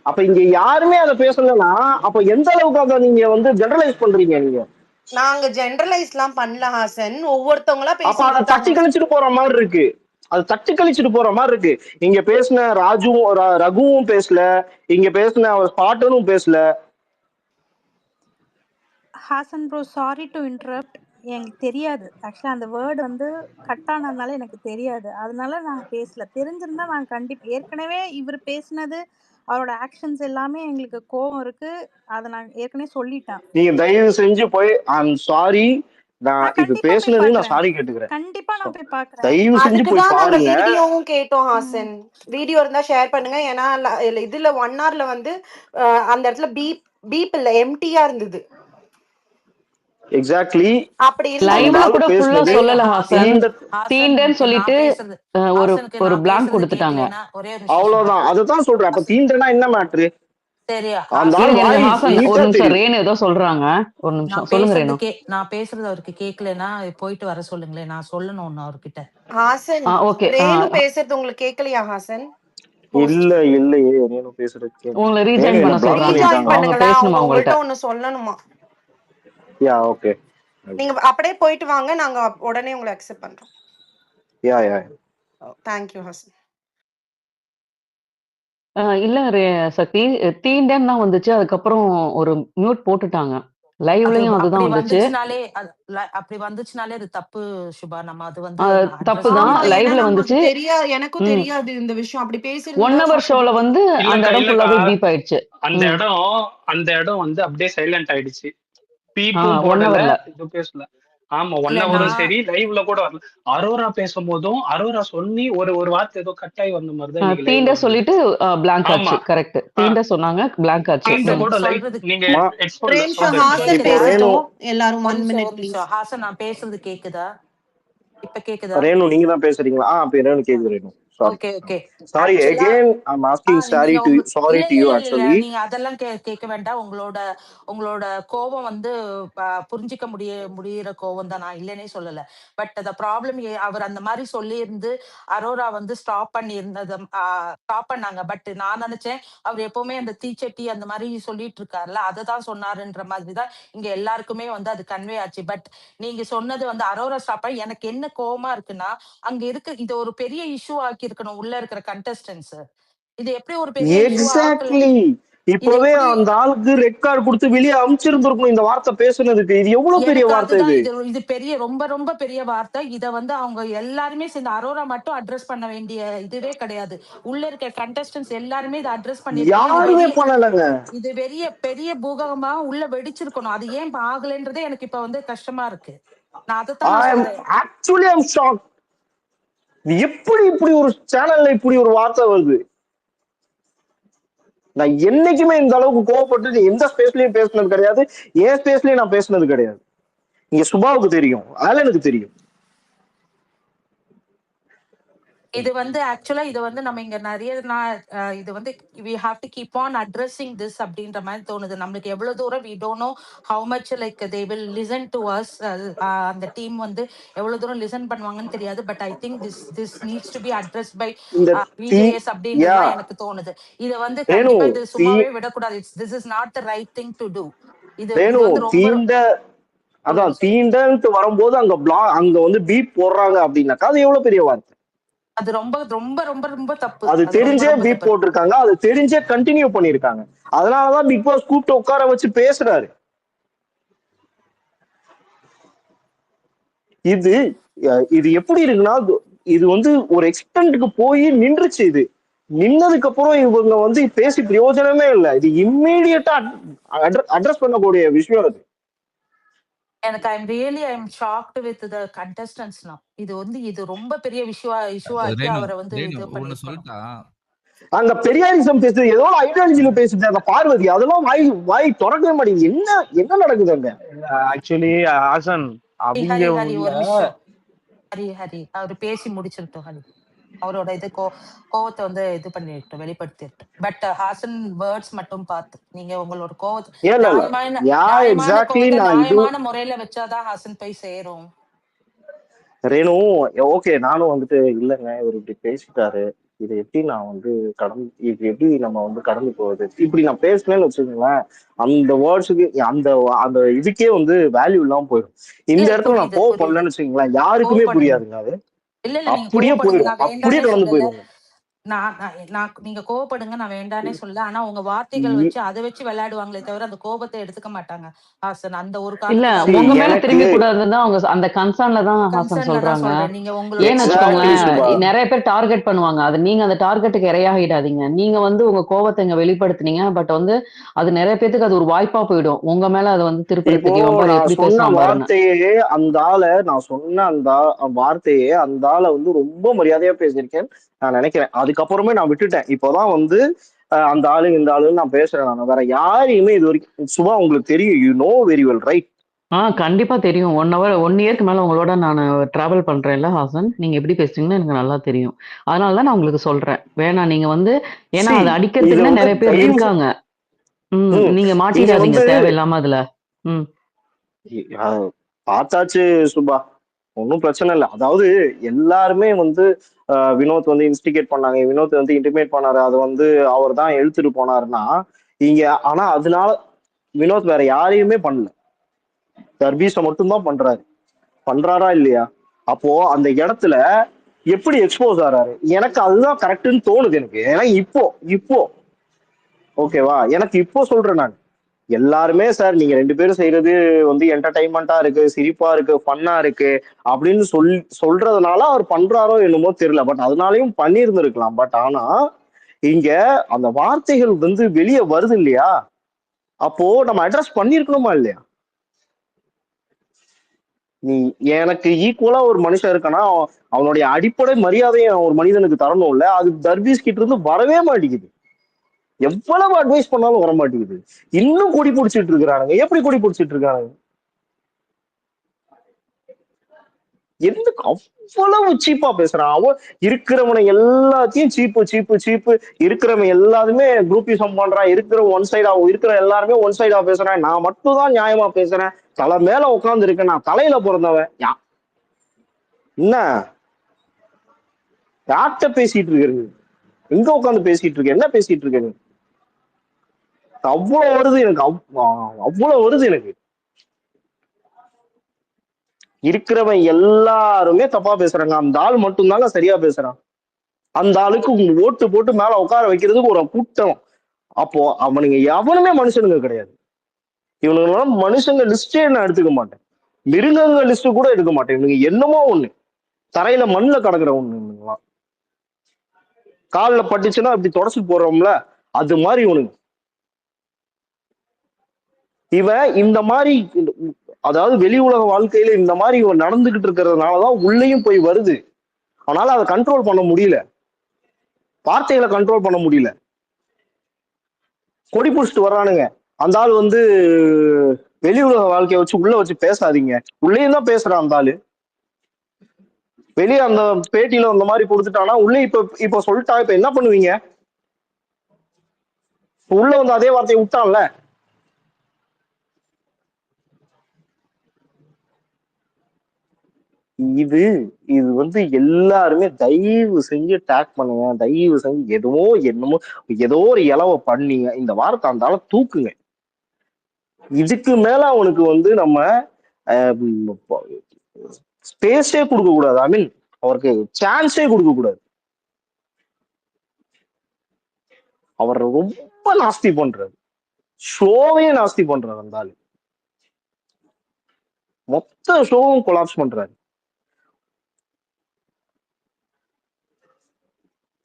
அப்ப இங்க யாருமே அதை பேசலன்னா அப்ப எந்த அளவுக்கு அதை நீங்க வந்து ஜெனரலைஸ் பண்றீங்க? நீங்க நாங்க ஜெனரலைஸ் எல்லாம் பண்ணல ஹாசன், ஒவ்வொருத்தவங்களா அப்ப அதை தட்டி கழிச்சுட்டு போற மாதிரி இருக்கு. அது தட்டி கழிச்சுட்டு போற மாதிரி இருக்கு. இங்க பேசின ரகுவும் பேசல, இங்க பேசின அவர் ஸ்பாட்டனும் பேசல. Hassan bro, sorry to interrupt. எனக்கு தெரியாது ஆக்சுவலாக அந்த வேர்டு வந்து கட் ஆனதுனால எனக்கு தெரியாது, அதனால நாங்கள் பேசல. தெரிஞ்சிருந்தா நாங்கள் கண்டிப்பாக ஏற்கனவே இவர் பேசினது அவரோட ஆக்ஷன்ஸ் எல்லாமே எங்களுக்கு கோவம் இருக்கு. அதை நான் ஏற்கனவே சொல்லிட்டேன். நீங்க தயவு செஞ்சு போய் ஐம் சாரி, நான் இப்ப பேசுனது நான் சாரி கேட்டுக்கிறேன். கண்டிப்பா நான் போய் பாக்குறேன். தயவு செஞ்சு போய் பாருங்க. வீடியோவும் கேட்டோம் ஹாசன், வீடியோ இருந்தா ஷேர் பண்ணுங்க. ஏன்னா இதுல 1 ஹவர்ல வந்து அந்த இடத்துல பீப் இல்ல, எம்டியா இருந்தது. எக்ஸாக்ட்லி. அப்படி லைவ்ல கூட ஃபுல்லா சொல்லல ஹாசன். தீண்டன்னு சொல்லிட்டு ஒரு பிளாங்க் கொடுத்துட்டாங்க. அவ்வளவுதான், அதுதான் சொல்றேன். அப்ப தீண்டனா என்ன மேட்ரு? ஒரு நிமிஷம், ரேணு ஏதோ சொல்றாங்க. ஒரு நிமிஷம் சொல்லுங்க ரேணு. நான் பேசுறது அவருக்கு கேட்கலன்னா போயிட்டு வர சொல்லுங்களேன், நான் சொல்லணும் அவர்கிட்ட. ஹாசன், ரேணு பேசுறது உங்களுக்கு கேட்கலையா ஹாசன்? இல்ல இல்லையே, ரேணு பேசுறது உங்களை ரீஜாயின் பண்ண சொல்றாங்க. அவங்க பேசணுமா உங்கள்ட்ட? ஒன்னு சொல்லணுமா? யா ஓகே, நீங்க அப்படியே போயிட்டு வாங்க, நாங்க உடனே உங்களை அக்செப்ட் பண்றோம். யா யா, தேங்க் யூ ஹாசன். இல்ல சக்தி, தீண்டன் தான் வந்துச்சு. அதுக்கப்புறம் ஒரு மியூட் போட்டுட்டாங்க. லைவ்லயும் அதுதான் வந்துச்சு. அப்படி வந்துச்சுனாலே அது தப்பு சுபா. நம்ம அது வந்து தப்புதான். லைவ்ல வந்துச்சு. எனக்கும் தெரியாது இந்த விஷயம். அப்படி பேசி 1 ஹவர் ஷோல வந்து அந்த இடம் ஃபுல்லாவே பீப் ஆயிடுச்சு. அந்த இடம் வந்து அப்படியே சைலண்ட் ஆயிடுச்சு. பீப்பும் போடல, இது பேசல. ஆமா, 1 ஹவரும் சரி, லைவ்ல கூட வரல. அரோரா பேசும்போதும் அரோரா சொல்லி ஒரு வார்த்தை ஏதோ கட் ஆகி வந்த மாதிரி தான். தீண்ட சொல்லிட்டு பிளாங்க் ஆச்சு. கரெக்ட், தீண்ட சொன்னாங்க, பிளாங்க் ஆச்சு. நீங்க எல்லாரும் 1 மினிட் ப்ளீஸ். ஹாசன், நான் பேசுறது கேக்குதா? இப்ப கேக்குதா? ரேணு நீங்க தான் பேசுறீங்களா? ரேணு கேக்குது. Renu sorry okay, okay. Sorry ஆக்சுவலா அகெயின் ஐம் ஆஸ்கிங் சாரி நீங்க டு இல்ல, சாரி டு இல்ல, யூ இல்ல, இல்ல. ஆக்சுவலி. நீங்க அதெல்லாம் கேட்க வேண்டாம். உங்களோட உங்களோட கோவம் வந்து புரிஞ்சுக்க முடியிற கோவம் தான். நான் இல்லன்னே சொல்லல. பட் த ப்ராப்ளம் அவர் அந்த மாரி சொல்லியிருந்து அரோரா வந்து ஸ்டாப் பண்ணியிருந்தது ஸ்டாப் பண்ணாங்க. பட் நான் நெனச்சேன், அவர் எப்பவுமே அந்த தீச்சட்டி அந்த மாரி சொல்லிட்டு இருக்கார்ல, அததான் சொன்னாருன்ற மாதிரி தான் இங்க எல்லாருக்குமே வந்து அது கன்வே ஆச்சு. பட் நீங்க சொன்னது வந்து அரோரா ஸ்டாப் பண்ணி எனக்கு என்ன கோவமா இருக்குன்னா, அங்க இது ஒரு பெரிய இஷ்யூ ஆக்கியிருக்கணும் உள்ள இருக்கிற கண்டஸ்டன்ட்ஸ். இது எப்படி ஒரு பெரிய இஷ்யூவா ஆக்கல? எக்ஸாக்ட்லி. இது இப்பவே எப்படி அந்த ஆளுக்கு ரெட் கார்டு கொடுத்து வெளியே அமுச்சிருந்திருக்கணும் இந்த வார்த்தை பேசுனதுக்கு. இது எவ்வளவு பெரிய எனக்கு வார்த்தை அதுதான் இது. இது பெரிய ரொம்ப ரொம்ப பெரிய வார்த்தை. இத வந்து அவங்க எல்லாருமே சேர்ந்து அரோரா மட்டும் அட்ரஸ் பண்ண வேண்டிய இதுவே கிடையாது. உள்ள இருக்க கண்டஸ்டன்ட்ஸ் எல்லாருமே இத அட்ரஸ் பண்ணியிருக்கணும். யாருமே பண்ணலங்க. இது பெரிய பெரிய பூகம்பமா உள்ள வெடிச்சிருக்கணும். அது ஏன் இப்ப ஆகலைன்றதே எனக்கு இப்ப வந்து கஷ்டமா இருக்கு. நான் அதத்தான் நான் சொல்றேன். Actually I'm shock. எப்படி இப்படி ஒரு சேனல்ல இப்படி ஒரு வார்த்தை வருது? நான் என்னைக்குமே இந்த அளவுக்கு கோவப்பட்டு எந்த ஸ்பேஸ்லயும் பேசினது கிடையாது. என் ஸ்பேஸ்லயும் நான் பேசினது கிடையாது. இங்க சுபாவுக்கு தெரியும், ஆலனுக்கு தெரியும். இது வந்து ஆக்சுவலா இது வந்து நம்ம இங்க நிறைய இது வந்து we have to keep on addressing this அப்படின்ற மாதிரி தோணுது. நம்மளுக்கு எவ்வளவு தூரம் we don't know how much like they will listen to us. அந்த டீம் வந்து எவ்வளவு தூரம் லிசன் பண்ணுவாங்கன்னு தெரியாது. But I think this needs to be addressed by இந்த VJS அப்படின்றது தான் எனக்கு தோணுது. இத வந்து கண்டிப்பா இது சும்மாவே விடக்கூடாது. This is not the right thing to do. இது வந்து ரொம்ப அதான் தீண்டன்ட்டு வரும்போது அங்க வந்து பீப் போடுறாங்க அப்படின்னாக்கா அது எவ்வளவு பெரிய வார்த்தை. அது ரொம்ப ரொம்ப ரொம்ப ரொம்ப தப்பு. அது தெரிஞ்சே பீப் போட்டிருக்காங்க, அது தெரிஞ்சே கண்டினியூ பண்ணிருக்காங்க. அதனாலதான் பிக் பாஸ் கூப்பிட்டு உட்கார வச்சு பேசுறாரு. இது எப்படி இருக்குன்னா, இது வந்து ஒரு எக்ஸ்டென்ட்க்கு போய் நின்றுச்சு. இது நின்னதுக்கு அப்புறம் இவங்க வந்து பேசி பிரயோஜனமே இல்லை. இது இம்மீடியட்டா அட்ரஸ் பண்ணக்கூடிய விஷயம் அது. எனக்கு I'm shocked with the contestants now. இது ரொம்ப பெரிய இஷ்யூ ஆக்கி அவரை வந்து இது பண்ணிருக்காங்க. அங்க பெரியாரிசம் பேசுது, ஏதோ ஐடியாலஜில பேசுது அந்த பார்வதி. அதெல்லாம் வாய் திறக்கவே மாட்டேங்குது. என்ன நடக்குது அங்க? ஆக்சுவலி ஹாசன் ஹரி ஒரு நிமிஷம். ஹரி அவர் பேசி முடிச்சிருட்டோம். ஹரி அவரோட கோவத்தை வந்து இது பண்ணிட்டு வெளிப்படுத்திட்டு. பட் ஹாசன் வேர்ட்ஸ் மட்டும் பார்த்து நீங்க உங்களோட கோவத்தை நியாயமான முறையில வச்சாதான் ஹாசன் போய் சேரும். ரேணு ஓகே, நானும் வந்துட்டு இல்லைங்க இவர் இப்படி பேசிட்டாரு, இது எப்படி நான் வந்து எப்படி நம்ம வந்து கடந்து போகுது இப்படி நான் பேசுனேன்னு வச்சுக்கோங்களேன், அந்த வேர்ட்ஸுக்கு அந்த இதுக்கே வந்து வேல்யூ இல்லாம போயிடும். இந்த இடத்துல நான் கோவப்படலன்னு வச்சுக்கோங்களேன், யாருக்குமே புரியாதுங்க. அது அப்படியே போயிடும், அப்படியே கடந்து போயிடும். நீங்க கோவப்படுங்க, நான் வேண்டானே சொல்ல. ஆனா உங்க வார்த்தைகள் வச்சு அதை வச்சு விளையாடுவாங்களே தவிர அந்த கோபத்தை எடுத்துக்க மாட்டாங்க ஹாசன். அந்த ஒரு காரணம் உங்க மேல திரும்பி கூடாதுன்னு அவங்க அந்த கன்சர்ன்ல தான் ஹாசன் சொல்றாங்க. ஏன்னு வச்சுக்கோங்களேன், நிறைய பேர் டார்கெட் பண்ணுவாங்க. அது நீங்க அந்த டார்கெட்டுக்கு இரையாகிடாதீங்க. நீங்க வந்து உங்க கோபத்தை இங்க வெளிப்படுத்தினீங்க. பட் வந்து அது நிறைய பேருக்கு அது ஒரு வாய்ப்பா போயிடும். உங்க மேல அது வந்து திருப்பி வார்த்தையே அந்த ஆளை நான் சொன்ன அந்த வார்த்தையே அந்த ஆளை வந்து ரொம்ப மரியாதையா பேசியிருக்கேன் நான் நினைக்கிறேன். அதுக்கப்புறமே நான் விட்டுட்டேன். இப்போதான் வந்து அந்த ஆளு இந்த ஆளுன்னு நான் பேசுறேன். நான் வேற யாரையுமே இது வரைக்கும் சும்மா உங்களுக்கு தெரியும், you know very well right? கண்டிப்பா தெரியும். 1 இயர்க்கு மேல உங்களோட நான் டிராவல் பண்றேன்ல ஹாசன், நீங்க எப்படி பேசுறீங்கன்னு எனக்கு நல்லா தெரியும். அதனாலதான் நான் உங்களுக்கு சொல்றேன், வேணாம் நீங்க வந்து, ஏன்னா அதை அடிக்கிறதுக்கு நிறைய பேர் இருக்காங்க. நீங்க மாட்டிடாதீங்க தேவையில்லாம அதுல. பார்த்தாச்சு சுபா, ஒன்னும் பிரச்சனை இல்லை. அதாவது எல்லாருமே வந்து வினோத் வந்து இன்ஸ்டிகேட் பண்ணாங்க, வினோத் வந்து இன்டிமேட் பண்ணாரு, அதை வந்து அவர் தான் எழுத்துட்டு போனாருன்னா இங்க. ஆனா அதனால வினோத் வேற யாரையுமே பண்ணல, தர்பீஸை மட்டும்தான் பண்றாரா இல்லையா? அப்போ அந்த இடத்துல எப்படி எக்ஸ்போஸ் ஆறாரு? எனக்கு அதுதான் கரெக்டுன்னு தோணுது எனக்கு. ஏன்னா இப்போ ஓகேவா, எனக்கு இப்போ சொல்றேன் நான், எல்லாருமே சார் நீங்க 2 பேரும் செய்யறது வந்து என்டர்டைன்மெண்டா இருக்கு, சிரிப்பா இருக்கு, ஃபன்னா இருக்கு அப்படின்னு சொல்றதுனால அவர் பண்றாரோ என்னமோ தெரியல. பட் அதனாலயும் பண்ணியிருந்திருக்கலாம். பட் ஆனா இங்க அந்த வார்த்தைகள் வந்து வெளியே வருது இல்லையா, அப்போ நம்ம அட்ரஸ் பண்ணிருக்கணுமா இல்லையா? நீ எனக்கு ஈக்குவலா ஒரு மனுஷன் இருக்கானா அவனுடைய அடிப்படை மரியாதையை ஒரு மனிதனுக்கு தரணும் இல்ல, அது தர்பீஸ் கிட்ட இருந்து வரவே மாட்டேங்குது. எவ்வளவு அட்வைஸ் பண்ணாலும் வர மாட்டேங்குது. இன்னும் கொடி பிடிச்சிட்டு இருக்கிறானுங்க. எப்படி கொடி பிடிச்சிட்டு இருக்கானுங்க? எதுக்கு அவ்வளவு சீப்பா பேசுறான்? அவன் இருக்கிறவனை எல்லாத்தையும் சீப்பு சீப்பு சீப்பு, இருக்கிறவன் எல்லாருமே குரூப்பிசம் பண்றான், இருக்கிற ஒன் சைடா, இருக்கிற எல்லாருமே ஒன் சைடா பேசுறான், நான் மட்டும் தான் நியாயமா பேசுறேன், தலை மேல உட்கார்ந்து இருக்கேன், நான் தலையில பிறந்தவன். என்ன யார்கிட்ட பேசிட்டு இருக்கிறது? எங்க உட்காந்து பேசிட்டு இருக்க? என்ன பேசிட்டு இருக்க நீ? அவ்வளவு வருது எனக்கு, அவ்வளவு வருது எனக்கு. இருக்கிறவன் எல்லாருமே தப்பா பேசுறாங்க, அந்த ஆள் மட்டும்தாங்க சரியா பேசுறான். அந்த ஆளுக்கு ஓட்டு போட்டு மேல உட்கார வைக்கிறதுக்கு ஒரு கூட்டம். அப்போ அவனுங்க எவனுமே மனுஷனுங்க கிடையாது. இவனுங்கெல்லாம் மனுஷங்க லிஸ்டே நான் எடுத்துக்க மாட்டேன், மிருகங்க லிஸ்ட் கூட எடுக்க மாட்டேன். இவனுங்க என்னமோ ஒண்ணு தரையில மண்ணுல கிடக்குற ஒண்ணு. இவனுங்கெல்லாம் காலில் பட்டுச்சுன்னா இப்படி தொடச்சு போடுறோம்ல, அது மாதிரி இவனுங்க. இவன் இந்த மாதிரி, அதாவது வெளி உலக வாழ்க்கையில இந்த மாதிரி இவன் நடந்துகிட்டு இருக்கிறதுனாலதான் உள்ளேயும் போய் வருது. அவனால அதை கண்ட்ரோல் பண்ண முடியல, வார்த்தைகளை கண்ட்ரோல் பண்ண முடியல. கொடி பிடிச்சிட்டு வர்றானுங்க. அந்த ஆள் வெளி உலக வாழ்க்கையை வச்சு உள்ள வச்சு பேசாதீங்க, உள்ளேயும் தான் பேசுறான் அந்த ஆளு. வெளியே அந்த பேட்டியில அந்த மாதிரி கொடுத்துட்டானா உள்ளே இப்ப சொல்லிட்டா, இப்ப என்ன பண்ணுவீங்க? உள்ள அதே வார்த்தையை விட்டான்ல. இது எல்லாருமே தயவு செஞ்சு டேக் பண்ணுங்க, தயவு செஞ்சு ஏதோ ஒரு இலவை பண்ணீங்க, இந்த வாரத்தை அந்த ஆளை தூக்குங்க. இதுக்கு மேல அவனுக்கு நம்ம ஸ்பேஸே கொடுக்க கூடாது. ஐ மீன் அவருக்கு சான்ஸே கொடுக்க கூடாது. அவர் ரொம்ப நாஸ்தி பண்றாரு, ஷோவே நாஸ்தி பண்றாரு. அந்த ஆளு மொத்த ஷோவும் கொலாப்ஸ் பண்றாரு.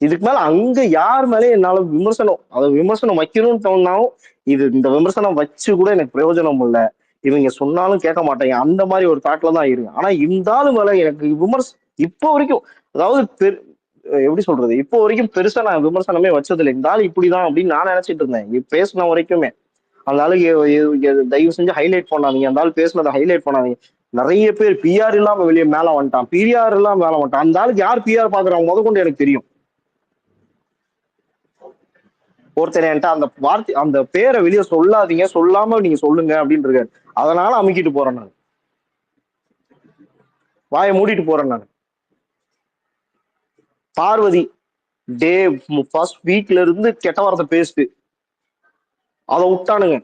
இதுக்கு மேல அங்க யார் மேலே என்னால விமர்சனம் வைக்கணும்னு தோணுனாலும் இந்த விமர்சனம் வச்சு கூட எனக்கு பிரயோஜனம் இல்லை, இவங்க சொன்னாலும் கேட்க மாட்டாங்க, அந்த மாதிரி ஒரு தாட்ல தான் இருக்கு. ஆனா இந்த ஆளு மேல எனக்கு இப்போ வரைக்கும், அதாவது எப்படி சொல்றது, இப்போ வரைக்கும் பெருசா நான் விமர்சனமே வச்சதில்லை. இந்த ஆள் இப்படிதான் அப்படின்னு நான் நினைச்சிட்டு இருந்தேன் பேசின வரைக்குமே. அந்த ஆளுக்கு தயவு செஞ்சு ஹைலைட் பண்ணாதீங்க, அந்த ஆள் பேசுனதை ஹைலைட் பண்ணாதீங்க. நிறைய பேர் பிஆர் இல்லாம வெளியே மேல வந்துட்டான், பிஆர் இல்லாம மேல வந்துட்டான். அந்த ஆளுக்கு யார் பிஆர் பாக்குறாங்க முத கொண்டு எனக்கு தெரியும். ஒருத்தர் என்கிட்ட அந்த பேரை வெளியே சொல்லாதீங்க, சொல்லாம நீங்க சொல்லுங்க அப்படின்னு இருக்காரு. அதனால அமுக்கிட்டு போறேன் நான், வாயை மூடிட்டு போறேன் நான். பார்வதி ஃபர்ஸ்ட் வீக்ல இருந்து கெட்ட வார்த்தை பேசிட்டு அதை விட்டானுங்க.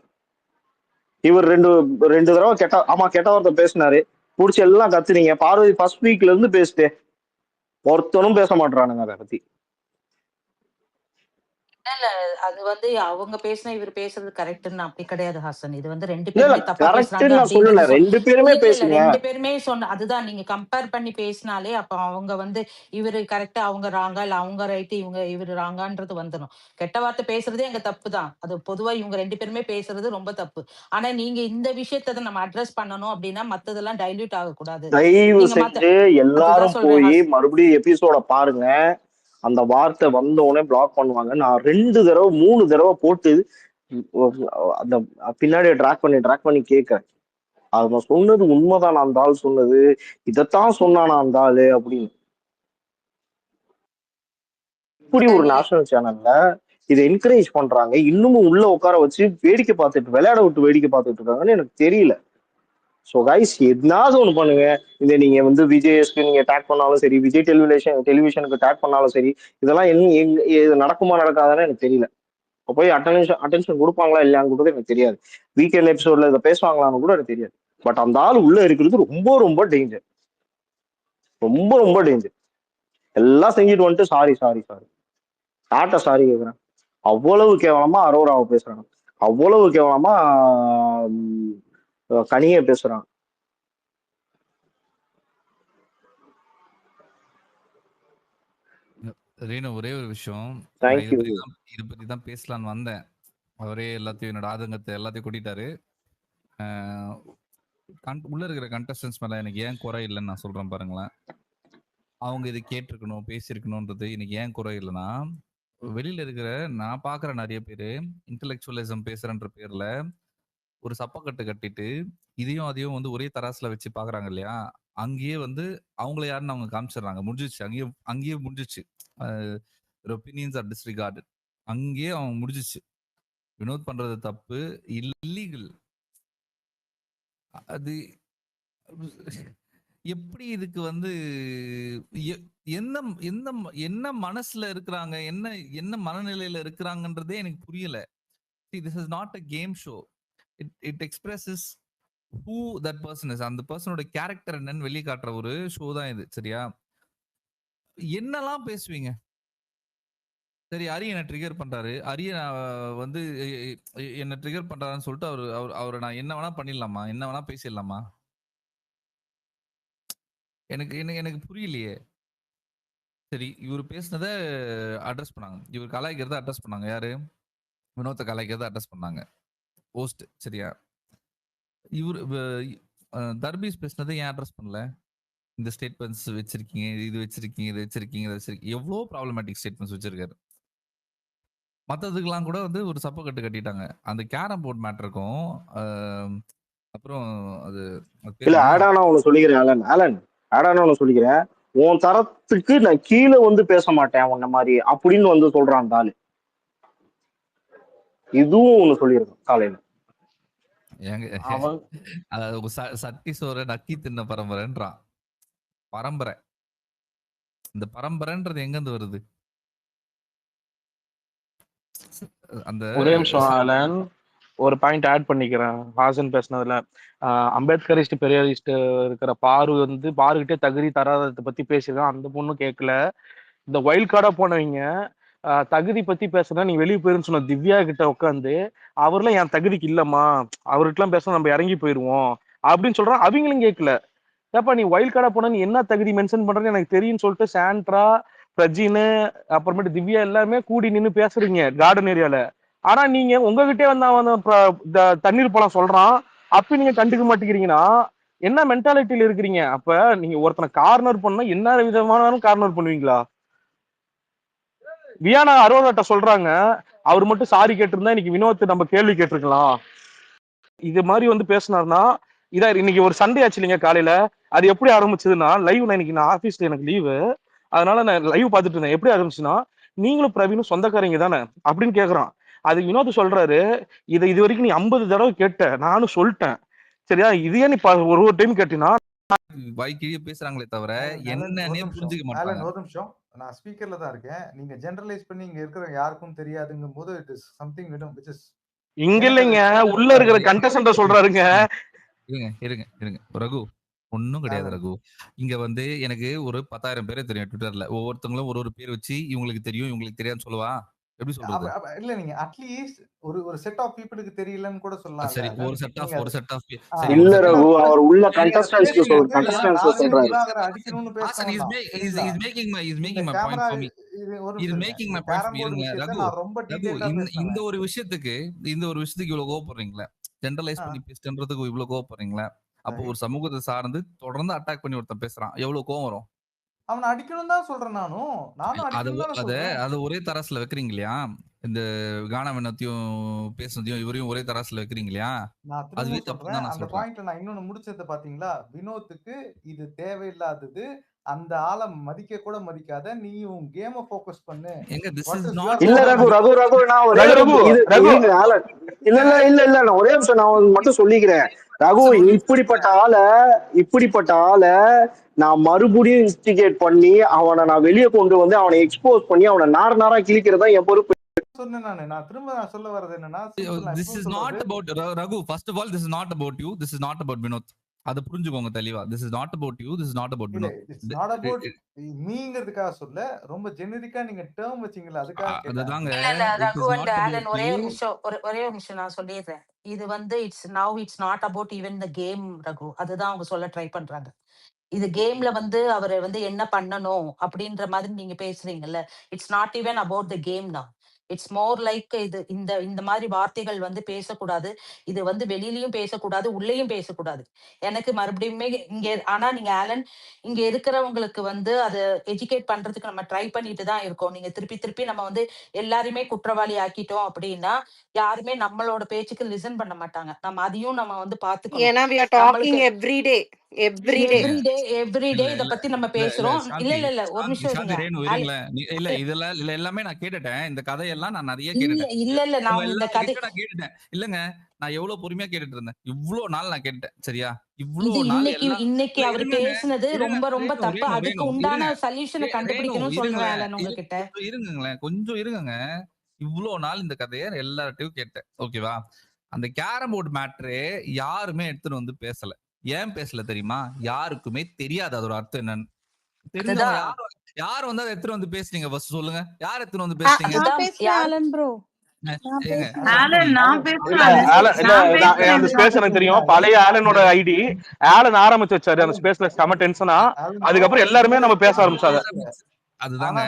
இவர் ரெண்டு தடவை கெட்ட வார்த்தை பேசினாரு, புடிச்சு எல்லாம் கத்துனீங்க. பார்வதி ஃபர்ஸ்ட் வீக்ல இருந்து பேசிட்டு ஒருத்தனும் பேச மாட்டானுங்க அதை பத்தி. இல்ல அது அவங்க பேசினா இவர் பேசுறது கரெக்ட்னு அப்படி கிடையாது ஹாசன். இது ரெண்டு பேருமே தப்பா பேசுறாங்க. ரெண்டு பேருமே பேசுங்க, ரெண்டு பேருமே அதுதான் நீங்க கம்பேர் பண்ணி பேசினாலே அப்ப அவங்க இவரு கரெக்டா, அவங்க ராங்கா, இல்ல அவங்க ரைட்டு இவரு ராங்கான்றது வந்துடும். கெட்ட வார்த்தை பேசுறதே அங்க தப்பு தான். அது பொதுவா இவங்க ரெண்டு பேருமே பேசுறது ரொம்ப தப்பு. ஆனா நீங்க இந்த விஷயத்த நம்ம அட்ரஸ் பண்ணணும் அப்படின்னா மத்ததெல்லாம் டைல்யூட் ஆகக்கூடாது. தயவு செஞ்சு எல்லாரும் போய் மறுபடியும் எபிசோட பாருங்க. அந்த வார்த்தை வந்த உடனே பிளாக் பண்ணுவாங்க. நான் 2 தடவை 3 தடவை போட்டு அந்த பின்னாடி ட்ராக் பண்ணி கேட்கிறேன், அது நான் சொன்னது உண்மைதான், அந்த ஆள் சொன்னது இதைத்தான் சொன்னானா அந்த ஆளு அப்படின்னு. இப்படி ஒரு நேஷனல் சேனல்ல இதை என்கரேஜ் பண்றாங்க, இன்னமும் உள்ள உட்கார வச்சு வேடிக்கை பார்த்துட்டு விளையாட விட்டு வேடிக்கை பார்த்துட்டு இருக்காங்கன்னு எனக்கு தெரியல. ஸோ கைஸ் எதாவது ஒண்ணு பண்ணுங்க. நீங்க விஜய்ஸ்க்கு நீங்க டேக் பண்ணாலும் சரி, விஜய் டெலிவிஷனுக்கு டேக் பண்ணாலும் சரி, இதெல்லாம் இது நடக்குமா நடக்காதான்னு எனக்கு தெரியல. இப்போ போய் அட்டென்ஷன் கொடுப்பாங்களா இல்லையான்னு கூட எனக்கு தெரியாது. வீக்கெண்ட் எபிசோட்ல இதை பேசுவாங்களான்னு கூட எனக்கு தெரியாது. பட் அந்த ஆள் உள்ள இருக்கிறது ரொம்ப ரொம்ப டேஞ்சர், ரொம்ப ரொம்ப டேஞ்சர். எல்லாம் செஞ்சுட்டு வந்துட்டு சாரி ஆட்ட சாரி கேட்குறேன். அவ்வளவு கேவலமா அரோராவை பேசுறாங்க, அவ்வளவு கேவலமா கனியை பேசுறான். ரேணு, ஒரே ஒரு விஷயம், இதை பத்தி தான் பேசலான்னு வந்தேன். அவரே எல்லாத்தையும் என்னோட ஆதங்கத்தை எல்லாத்தையும் கூட்டிட்டாரு. உள்ள இருக்கிற கண்டஸ்டன்ஸ் மேல எனக்கு ஏன் குறை இல்லைன்னு நான் சொல்றேன் பாருங்களேன். அவங்க இதை கேட்டிருக்கணும், பேசியிருக்கணும்ன்றது எனக்கு ஏன் குறை இல்லைன்னா, வெளியில இருக்கிற நான் பாக்குற நிறைய பேரு இன்டெலெக்சுவலிசம் பேசுறன்ற பேர்ல ஒரு சப்பக்கட்டு கட்டிட்டு இதையும் அதையும் வந்து ஒரே தராசுல வச்சு பாக்குறாங்க இல்லையா, அங்கேயே வந்து அவங்கள யாருன்னு அவங்க காமிச்சிடுறாங்க. முடிஞ்சிச்சு, அங்கேயே அங்கேயே முடிஞ்சிச்சு. Opinions are disregarded. அங்கேயே அவங்க முடிஞ்சிச்சு. வினோத் பண்றது தப்பு, இல்லீகல். அது எப்படி இதுக்கு வந்து என்ன என்ன என்ன மனசுல இருக்கிறாங்க, என்ன என்ன மனநிலையில இருக்கிறாங்கன்றதே எனக்கு புரியல. this is not a game show. it expresses who that person is. அந்த பர்சனோட கேரக்டர் என்னன்னு வெளியே காட்டுற ஒரு ஷோ தான் இது. சரியா? என்னெல்லாம் பேசுவீங்க? சரி, அரிய என்ன ட்ரிகர் பண்றாரு, அரிய வந்து என்ன ட்ரிகர் பண்றாருன்னு சொல்லிட்டு அவரை நான் என்ன வேணா பண்ணிடலாமா, என்ன வேணா பேசிடலாமா? எனக்கு புரியலையே. சரி, இவர் பேசினதை அட்ரஸ் பண்ணாங்க, இவர் கலாய்க்கிறத அட்ரஸ் பண்ணாங்க. யாரு? வினோத்தை கலாய்க்கிறத அட்ரஸ் பண்ணாங்க போஸ்ட். சரியா? இவர் தர்பீஸ் பேசினதை ஏன் அட்ரஸ் பண்ணல? இந்த ஸ்டேட்மெண்ட்ஸ் வச்சிருக்கீங்க, இது வச்சிருக்கீங்க, இது வச்சிருக்கீங்க, இது வச்சிருக்கீங்க, எவ்வளோ ப்ராப்ளமேட்டிக் ஸ்டேட்மெண்ட்ஸ் வச்சிருக்காரு. மற்றதுக்கெல்லாம் கூட வந்து ஒரு சப்பக்கட்டு கட்டிட்டாங்க. அந்த கேரம் போர்ட் மேட்டருக்கும் அப்புறம் அது இல்ல ஆட் ஆனா ஒண்ணு சொல்லிக்கிறேன் ஆலன். ஆட் ஆனா ஒண்ணு சொல்லிக்கிறேன். உன் தரத்துக்கு நான் கீழே வந்து பேச மாட்டேன் உன்ன மாதிரி அப்படின்னு வந்து சொல்றான் அந்த ஆளு. இதுவும் ஒண்ணு சொல்லியிருக்கோம் காலையில. அவன் சட்டி சோற நக்கி தின்ன பரம்பரைன்றான். பரம்பரை, இந்த பரம்பரைன்றது எங்க இருந்து வருது? அந்த ஒரே நிமிஷம் ஆலன், ஒரு பாயிண்ட் ஆட் பண்ணிக்கிறேன் ஹாசன் பேசினதுல. அம்பேத்கரிஸ்ட் பெரியாரிஸ்ட் இருக்கிற பாரு வந்து பாருகிட்டே தகுதி தராததை பத்தி பேசியிருக்கான். அந்த பொண்ணு கேட்கல. இந்த வைல்ட் கார்டா போனவங்க தகுதி பத்தி பேசுனா நீ வெளியே போயிருன்னு சொன்ன திவ்யா கிட்ட உட்காந்து அவர்லாம் என் தகுதிக்கு இல்லம்மா, அவர்கிட்டலாம் பேச நம்ம இறங்கி போயிருவோம் அப்படின்னு சொல்றான். அவங்களும் கேட்கல. ஏப்பா நீ வைல்ட் கார்டா போனா நீ என்ன தகுதி மென்ஷன் பண்றேன்னு எனக்கு தெரியும்னு சொல்லிட்டு சாண்ட்ரா, பிரஜின்னு, அப்புறமேட்டு திவ்யா எல்லாமே கூடி நின்று பேசுறீங்க கார்டன் ஏரியால. ஆனா நீங்க உங்ககிட்டே வந்து அவன் தண்ணீர் பழம் சொல்றான், அப்ப நீங்க கண்டுக்க மாட்டேங்கிறீங்கன்னா என்ன மென்டாலிட்டியில இருக்கிறீங்க? அப்ப நீங்க ஒருத்தனை கார்னர் பண்ணா என்ன விதமான கார்னர் பண்ணுவீங்களா? வியானா அரோராட்ட சொல்றாங்க, அவர் மட்டும் சாரி கேட்டிருந்தா இன்னைக்கு வினோத் நம்ம கேள்வி கேட்டிருக்கலாம். இது மாதிரி வந்து பேசினார்னா இதா. இன்னைக்கு ஒரு சண்டே ஆச்சு இல்லைங்க காலையில. அது எப்படி ஆரம்பிச்சதுன்னா லைவ், நான் இன்னைக்கு நான் ஆஃபீஸ்ல எனக்கு லீவு, அதனால நான் லைவ் பார்த்துட்டு இருந்தேன். எப்படி ஆரம்பிச்சுன்னா, நீங்களும் பிரவீனும் சொந்தக்காரங்க தானே அப்படின்னு கேட்கறான். அது வினோத் சொல்றாரு, இதை இது வரைக்கும் நீ 50 தடவை கேட்ட, நானும் சொல்லிட்டேன். சரியா? இதையே நீ ஒரு டைம் கேட்டீங்கன்னா வாய்க்கிழிய பேசுறாங்களே தவிர என்னன்னே புரிஞ்சுக்க மாட்டாங்க. ஒரு நிமிஷம், நான் ஸ்பீக்கர்ல தான் இருக்கேன். நீங்க ஜெனரலைஸ் பண்ணி இங்க இருக்கிற யாருக்கும் தெரியாதுங்கும் போது it is something which is இங்க இல்லைங்க, உள்ள இருக்கிற கண்டஸ்டன்ட் சொல்றாருங்க. இருங்க ரகு, ஒன்னும் கிடையாது ரகு. இங்க வந்து எனக்கு ஒரு 10,000 பேரே தெரியும் ட்விட்டர்ல. ஒவ்வொருத்தங்களும் ஒரு பேர் வச்சு இவங்களுக்கு தெரியும் இவங்களுக்கு தெரியாதுன்னு சொல்லுவா. எப்படி சொல்றது? இல்ல நீங்க அட்லீஸ்ட் ஒரு செட் ஆஃப் பீப்பிளுக்கு தெரியலன்னு கூட சொல்லலாம். சரி, ஒரு செட் ஆஃப் இல்ல ரகு, அவர் உள்ள கண்டஸ்டன்ட்ஸ்க்கு சொல்றாரு. அடிக்கணும்னு பேசுறாங்க. He's making my point for me. He's making my point for me. Raghu, இந்த ஒரு விஷயத்துக்கு இவ்வளவு கோவப்படுறீங்களா? ஜெனரலைஸ் பண்ணி பேசுறதுக்கு இவ்வளவு கோவப்படுறீங்களா? அப்போ ஒரு சமூகத்தை சார்ந்து தொடர்ந்து அட்டாக் பண்ணி ஒருத்தன் பேசுறான், எவ்வளவு கோவம் வரும்? அவனை அடிக்கணும் தான் சொல்றேன். அது ஒரே தராசுல வைக்கிறீங்க இல்லையா? இந்த கானா வினோத்தையும் பேசுனதையும் இவரையும் ஒரே தராசுல வைக்கிறீங்க இல்லையா? அதுவே தப்பு தான் நான் அந்த சொல்றேன். பாயிண்ட்ல நான் இன்னொன்னு முடிச்சத பாத்தீங்களா? வினோத்துக்கு இது தேவையில்லாதது, அந்த ஆளை மதிக்க கூட மதிக்காத, நீ உன் கேமை ஃபோக்கஸ் பண்ணு. இல்ல ரகு நான் இல்ல நான் ஒரே நிமிஷம் நான் மட்டும் சொல்லிக்கிறேன். ரகு, இப்படிப்பட்ட ஆளை நான் மறுபடியும் இன்ஸ்டிகேட் பண்ணி அவனை நான் வெளியே கொண்டு வந்து அவனை எக்ஸ்போஸ் பண்ணி அவனை நாரா கிழிக்கிறதா என் பொறுப்பு. சொன்னேன் நான் திரும்ப சொல்ல வர்றது என்னன்னா, this is not about Raghu. First of all, this is not about you. This is not about Vinod. அத புரிஞ்சுக்கோங்க தெளிவா. This is not about you. This is not about Vinod. It's not about மீங்கிறதுக்காக சொல்ல, ரொம்ப ஜெனரிக்கா நீங்க term வச்சீங்கல, அதுக்காக அதுதாங்க. இல்ல Raghu and Alan, ஒரே ஒரு நிமிஷம் நான் சொல்லிடுறேன். இது வந்து it's not about even the game Raghu. அதுதான் அவங்க சொல்ல ட்ரை பண்றாங்க. இது கேம்ல வந்து அவரை வந்து என்ன பண்ணணும் அப்படின்ற மாதிரி நீங்க பேசுறீங்கல்ல. It's not even about the game now. It's more like இது இந்த இந்த மாதிரி வார்த்தைகள் வந்து பேசக்கூடாது. இது வந்து வெளியிலயும் பேசக்கூடாது, உள்ளேயும் பேசக்கூடாது. எனக்கு மறுபடியுமே இங்க ஆனா நீங்க ஆலன் இங்க இருக்கிறவங்களுக்கு வந்து அத எஜுகேட் பண்றதுக்கு நம்ம ட்ரை பண்ணிட்டு தான் இருக்கோம். நீங்க திருப்பி திருப்பி நம்ம வந்து எல்லாரையுமே குற்றவாளி ஆக்கிட்டோம் அப்படின்னா, யாருமே நம்மளோட பேச்சுக்கு லிசன் பண்ண மாட்டாங்க. நம்ம அதையும் நம்ம வந்து பார்த்துக்கணும். ஏன்னா we are talking நம்மளுக்கு every day எவ்ரிடே இத பத்தி நம்ம பேசுறோம். இல்ல ஒரு நிமிஷம் இருங்க. ரேணு இருங்களேன். இல்ல இதெல்லாம் எல்லாமே நான் கேட்டுட்டேன். இந்த கதையெல்லாம் நான் நிறைய இல்ல கேட்டுட்டேன். இல்ல நான் இந்த கதை நான் கேட்டுட்டேன். இல்லங்க நான் எவ்வளவு பொறுமையா கேட்டுட்டு இருந்தேன். இவ்ளோ நாள் நான் கேட்டுட்டேன். சரியா? இது இவ்ளோ நாள் இன்னைக்கு அவர் பேசுனது ரொம்ப ரொம்ப தப்பு. அதுக்கு ரேணு உண்டான சொல்யூஷனை கண்டுபிடிக்கணும்னு சொல்றேன் ஆலன் உங்ககிட்ட. இருங்கங்களேன், கொஞ்சம் இருங்கங்க. இவ்ளோ நாள் இந்த கதையை எல்லார்ட்டையும் கேட்டேன். ஓகேவா? அந்த கேரம் போர்டு மேட்ரு யாருமே எடுத்துட்டு வந்து பேசல. ஏன் பேசல தெரியுமா? யாருக்குமே தெரியாது அதோட அர்த்தம் என்னன்னு. தெரிஞ்சவங்க யார் வந்து அதை எடுத்துட்டு வந்து பேசுனீங்க ஃபர்ஸ்ட் சொல்லுங்க. யார் எடுத்துட்டு வந்து பேசுனீங்க? நான் பேசுறேன் ஆலன் ப்ரோ. அந்த ஸ்பேஸ் எனக்கு தெரியும். பழைய ஆலனோட ஐடி ஆலன் ஆரம்பிச்சு வச்சாரு அந்த ஸ்பேஸ்ல செம டென்ஷனா. அதுக்கப்புறம் எல்லாருமே நம்ம பேச ஆரம்பிச்சாங்க. அதுதாங்க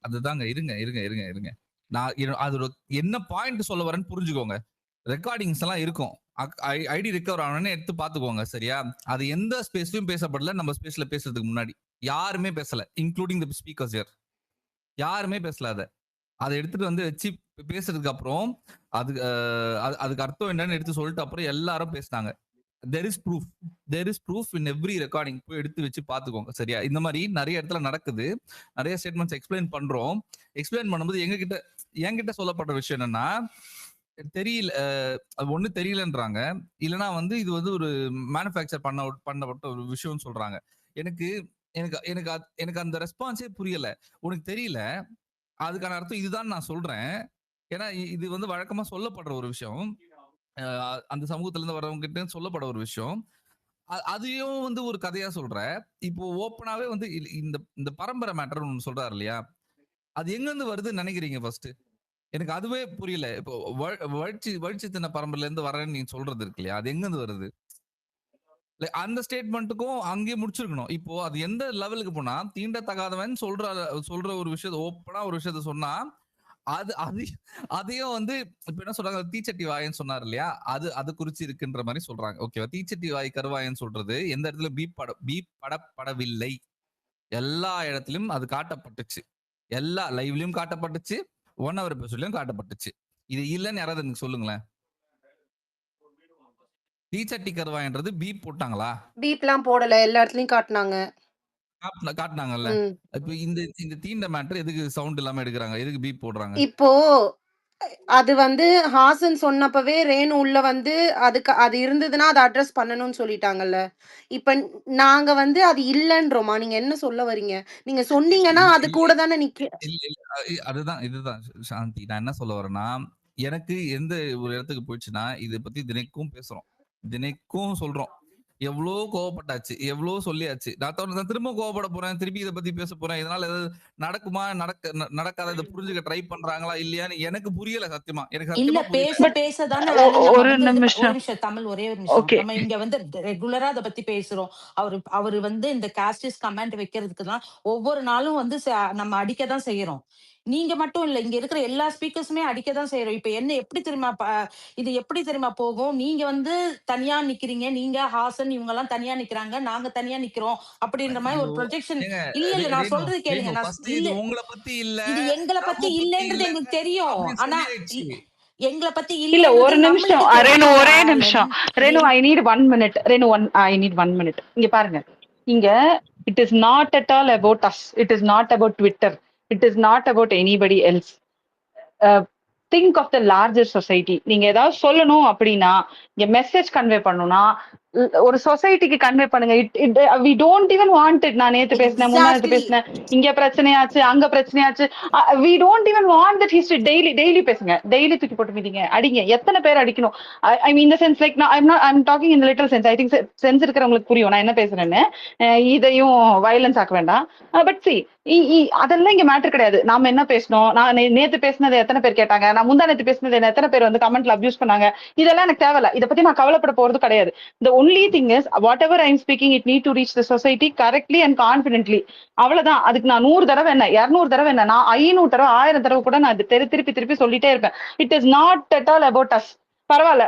அதுதாங்க இருங்க நான் அதோட என்ன பாயிண்ட் சொல்ல வரேன்னு புரிஞ்சுக்கோங்க. ரெக்கார்டிங்ஸ் எல்லாம் இருக்கும். ஐடி ரிகவர் ஆனோன்னு எடுத்து பாத்துக்கோங்க. சரியா? அது எந்த ஸ்பேஸ்லயும் பேசப்படல. நம்ம ஸ்பேஸ்ல பேசுறதுக்கு முன்னாடி யாருமே பேசல, இன்க்ளூடிங் தி ஸ்பீக்கர்ஸ் ஹியர். யாருமே பேசல. அதை எடுத்துட்டு வந்து வச்சு பேசுறதுக்கு அப்புறம் அதுக்கு அர்த்தம் என்னன்னு எடுத்து சொல்லிட்டு அப்புறம் எல்லாரும் பேசினாங்க. there is proof in every recording. போய் எடுத்து வச்சு பாத்துக்கோங்க. சரியா? இந்த மாதிரி நிறைய இடத்துல நடக்குது. நிறைய ஸ்டேட்மெண்ட்ஸ் எக்ஸ்பிளைன் பண்றோம். எக்ஸ்பிளைன் பண்ணும்போது என்கிட்ட சொல்லப்பட்ட விஷயம் என்னன்னா, தெரியல, ஒண்ணு தெரியலன்றாங்க, இல்லைன்னா வந்து இது வந்து ஒரு மேனுஃபேக்சர் பண்ணப்பட்ட ஒரு விஷயம்னு சொல்றாங்க. எனக்கு எனக்கு எனக்கு எனக்கு அந்த ரெஸ்பான்ஸே புரியல. உனக்கு தெரியல, அதுக்கான அர்த்தம் இதுதான் நான் சொல்றேன். ஏன்னா இது வந்து வழக்கமா சொல்லப்படுற ஒரு விஷயம், அந்த சமூகத்துல இருந்து வர்றவங்க கிட்ட சொல்லப்படுற ஒரு விஷயம். அதையும் வந்து ஒரு கதையா சொல்ற. இப்போ ஓப்பனாவே வந்து இந்த பரம்பரை மேட்டர் ஒன்று சொல்றாரு இல்லையா, அது எங்க இருந்து வருதுன்னு நினைக்கிறீங்க? ஃபர்ஸ்ட் எனக்கு அதுவே புரியல. இப்போ வழ்ச்சி தின பரம்பரையில இருந்து வரேன்னு நீங்க சொல்றது இருக்கு இல்லையா, அது எங்க இருந்து வருது? அந்த ஸ்டேட்மெண்ட்டுக்கும் அங்கேயே முடிச்சிருக்கணும். இப்போ அது எந்த லெவலுக்கு போனா, தீண்டத்தகாதவன் சொல்ற ஒரு விஷயத்த ஓப்பனா ஒரு விஷயத்த சொன்னா அதையும் வந்து இப்ப என்ன சொல்றாங்க, தீச்சட்டி வாயன்னு சொன்னார் இல்லையா, அது குறிச்சு இருக்குன்ற மாதிரி சொல்றாங்க. ஓகேவா? தீச்சட்டி வாய் கருவாயன்னு சொல்றது எந்த இடத்துல பீப் படவில்லை. எல்லா இடத்துலயும் அது காட்டப்பட்டுச்சு. எல்லா லைவ்லயும் காட்டப்பட்டுச்சு, 1 hour எபிசோட்லயும் காட்டப்பட்டுச்சு. இது இல்லன்னு யாராவது எனக்கு சொல்லுங்களேன். தீச்சட்டி கருவாயன்றது பீப் போட்டாங்களா? பீப்லாம் போடல, எல்லா இடத்துலயும் காட்டினாங்கல்ல. இப்ப இந்த தீண்ட மேட்டர் எதுக்கு சவுண்ட் இல்லாம எடுக்கிறாங்க? எதுக்கு பீப் போடுறாங்க? இப்போ அது வந்து ஹாசன் சொன்னப்பவே ரேணு உள்ள வந்து அது இருந்ததுன்னா அதை அட்ரஸ் பண்ணணும்னு சொல்லிட்டாங்கல்ல. இப்ப நாங்க வந்து அது இல்லன்றோமா? நீங்க என்ன சொல்ல வரீங்க? நீங்க சொன்னீங்கன்னா அது கூட தானே இதுதான் சாந்தி, நான் என்ன சொல்ல வரேன்னா, எனக்கு எந்த ஒரு இடத்துக்கு போயிடுச்சுன்னா இதை பத்தி தினைக்கும் பேசுறோம், தினைக்கும் சொல்றோம். எவ்வளோ கோவப்பட்டாச்சு, எவ்வளோ சொல்லியாச்சு. நான் திரும்ப கோவப்பட போறேன், திருப்பி இதை பத்தி பேச போறேன். இதனால ஏதாவது நடக்குமா நடக்காத, இதை புரிஞ்சுக்க ட்ரை பண்றாங்களா இல்லையான்னு எனக்கு புரியல. சத்தியமா எனக்கு இல்ல. பேசதானே ஒரு நிமிஷம் தமிழ், ஒரே ஒரு நிமிஷம். நம்ம இங்க வந்து ரெகுலரா அதை பத்தி பேசுறோம். அவரு வந்து இந்த காஸ்டிஸ் கமெண்ட் வைக்கிறதுக்கு தான் ஒவ்வொரு நாளும் வந்து நம்ம அடிக்கதான் செய்யறோம். நீங்க மட்டும் இல்ல, இங்க இருக்கிற எல்லா ஸ்பீக்கர்ஸுமே அடிக்கதான் செய்யறோம். இப்ப என்ன எப்படி தெரியுமா போகும்? நீங்க வந்து தனியா நிக்கிறீங்க, நீங்க ஹாசன் இவங்க எல்லாம் தனியா நிக்கிறாங்க, நாங்க தனியா நிக்கிறோம் அப்படின்ற மாதிரி ஒரு ப்ரொஜெக்ஷன். இல்ல நான் சொல்றது கேளுங்க. உங்களை பத்தி இல்ல, இது எங்களை பத்தி இல்லன்றது எங்களுக்கு தெரியும். ஆனா எங்களை பத்தி இல்ல. ஒரு நிமிஷம் ரேணு, ஒரே நிமிஷம் Renu. I need 1 minute Renu. I need 1 minute. இங்க பாருங்க, இங்க it is not at all about us. It is not about Twitter. It is not about anybody else. Think of the larger society. நீங்க ஏதாவது சொல்லணும் அப்படின்னா, இங்க மெசேஜ் கன்வே பண்ணணும்னா ஒரு சொசைட்டிக்கு கன்வே பண்ணுங்க. we don't even want it. நான் நேத்து பேசினேன், முன்னாடி பேசினேன், இங்க பிரச்சனையாச்சு, அங்க பிரச்சனையாச்சு. we don't even want that history. Daily பேசுங்க, டெய்லி தூக்கி போட்டு மீதிங்க, அடிங்க. எத்தனை பேர் அடிக்கணும்? I mean in the sense like I'm talking in the literal sense. I think sense இருக்கிறவங்களுக்கு புரியும் நான் என்ன பேசுறேன்னு. இதையும் வயலன்ஸ் ஆக்க வேண்டாம். பட் see, அதெல்லாம் இங்க மேட்டர் கிடையாது. நாம என்ன பேசணும், நான் நேத்து பேசினதை எத்தனை பேர் கேட்டாங்க, நான் முந்தா நேத்து பேசினது எத்தனை பேர் வந்து கமெண்ட்ல அபியூஸ் பண்ணாங்க, இதெல்லாம் எனக்கு தேவையில்ல. இதை பத்தி நான் கவலைப்பட போறது கிடையாது. இந்த only thing is whatever I'm speaking, it need to reach the society correctly and confidently. அவ்வளவுதான். அதுக்கு நான் 100 தடவை என்ன 200 தடவை என்ன நான் 500 தடவை 1000 தடவை கூட நான் திருப்பி சொல்லிட்டே இருப்பேன். It is not at all about us. பரவாயில்ல,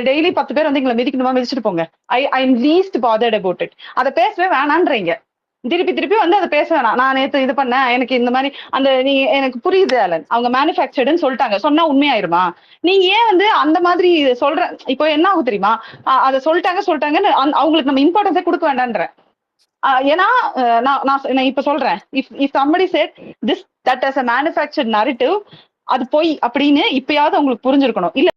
டெய்லி 10 பேர் வந்து எங்களை மிதிக்கணுமா மிதிச்சுட்டு போங்க. I am least bothered about it. அதை பேசவே வேணான்றீங்க. திருப்பி வந்து அதை பேச வேணாம். நான் நேற்று இது பண்ணேன், எனக்கு இந்த மாதிரி அந்த நீ எனக்கு புரியுது அலன், அவங்க மேனுஃபேக்சர்டுன்னு சொல்லிட்டாங்க, சொன்னா உண்மையாயிருமா? நீங்க ஏன் வந்து அந்த மாதிரி சொல்ற? இப்போ என்ன ஆகும் தெரியுமா, அதை சொல்லிட்டாங்கன்னு அவங்களுக்கு நம்ம இம்பார்ட்டன்ஸே கொடுக்க வேண்டான்ற. ஏன்னா நான் இப்ப சொல்றேன், if somebody said this that as a manufactured narrative, அது பொய் அப்படின்னு இப்பயாவது உங்களுக்கு புரிஞ்சிருக்கணும். இல்ல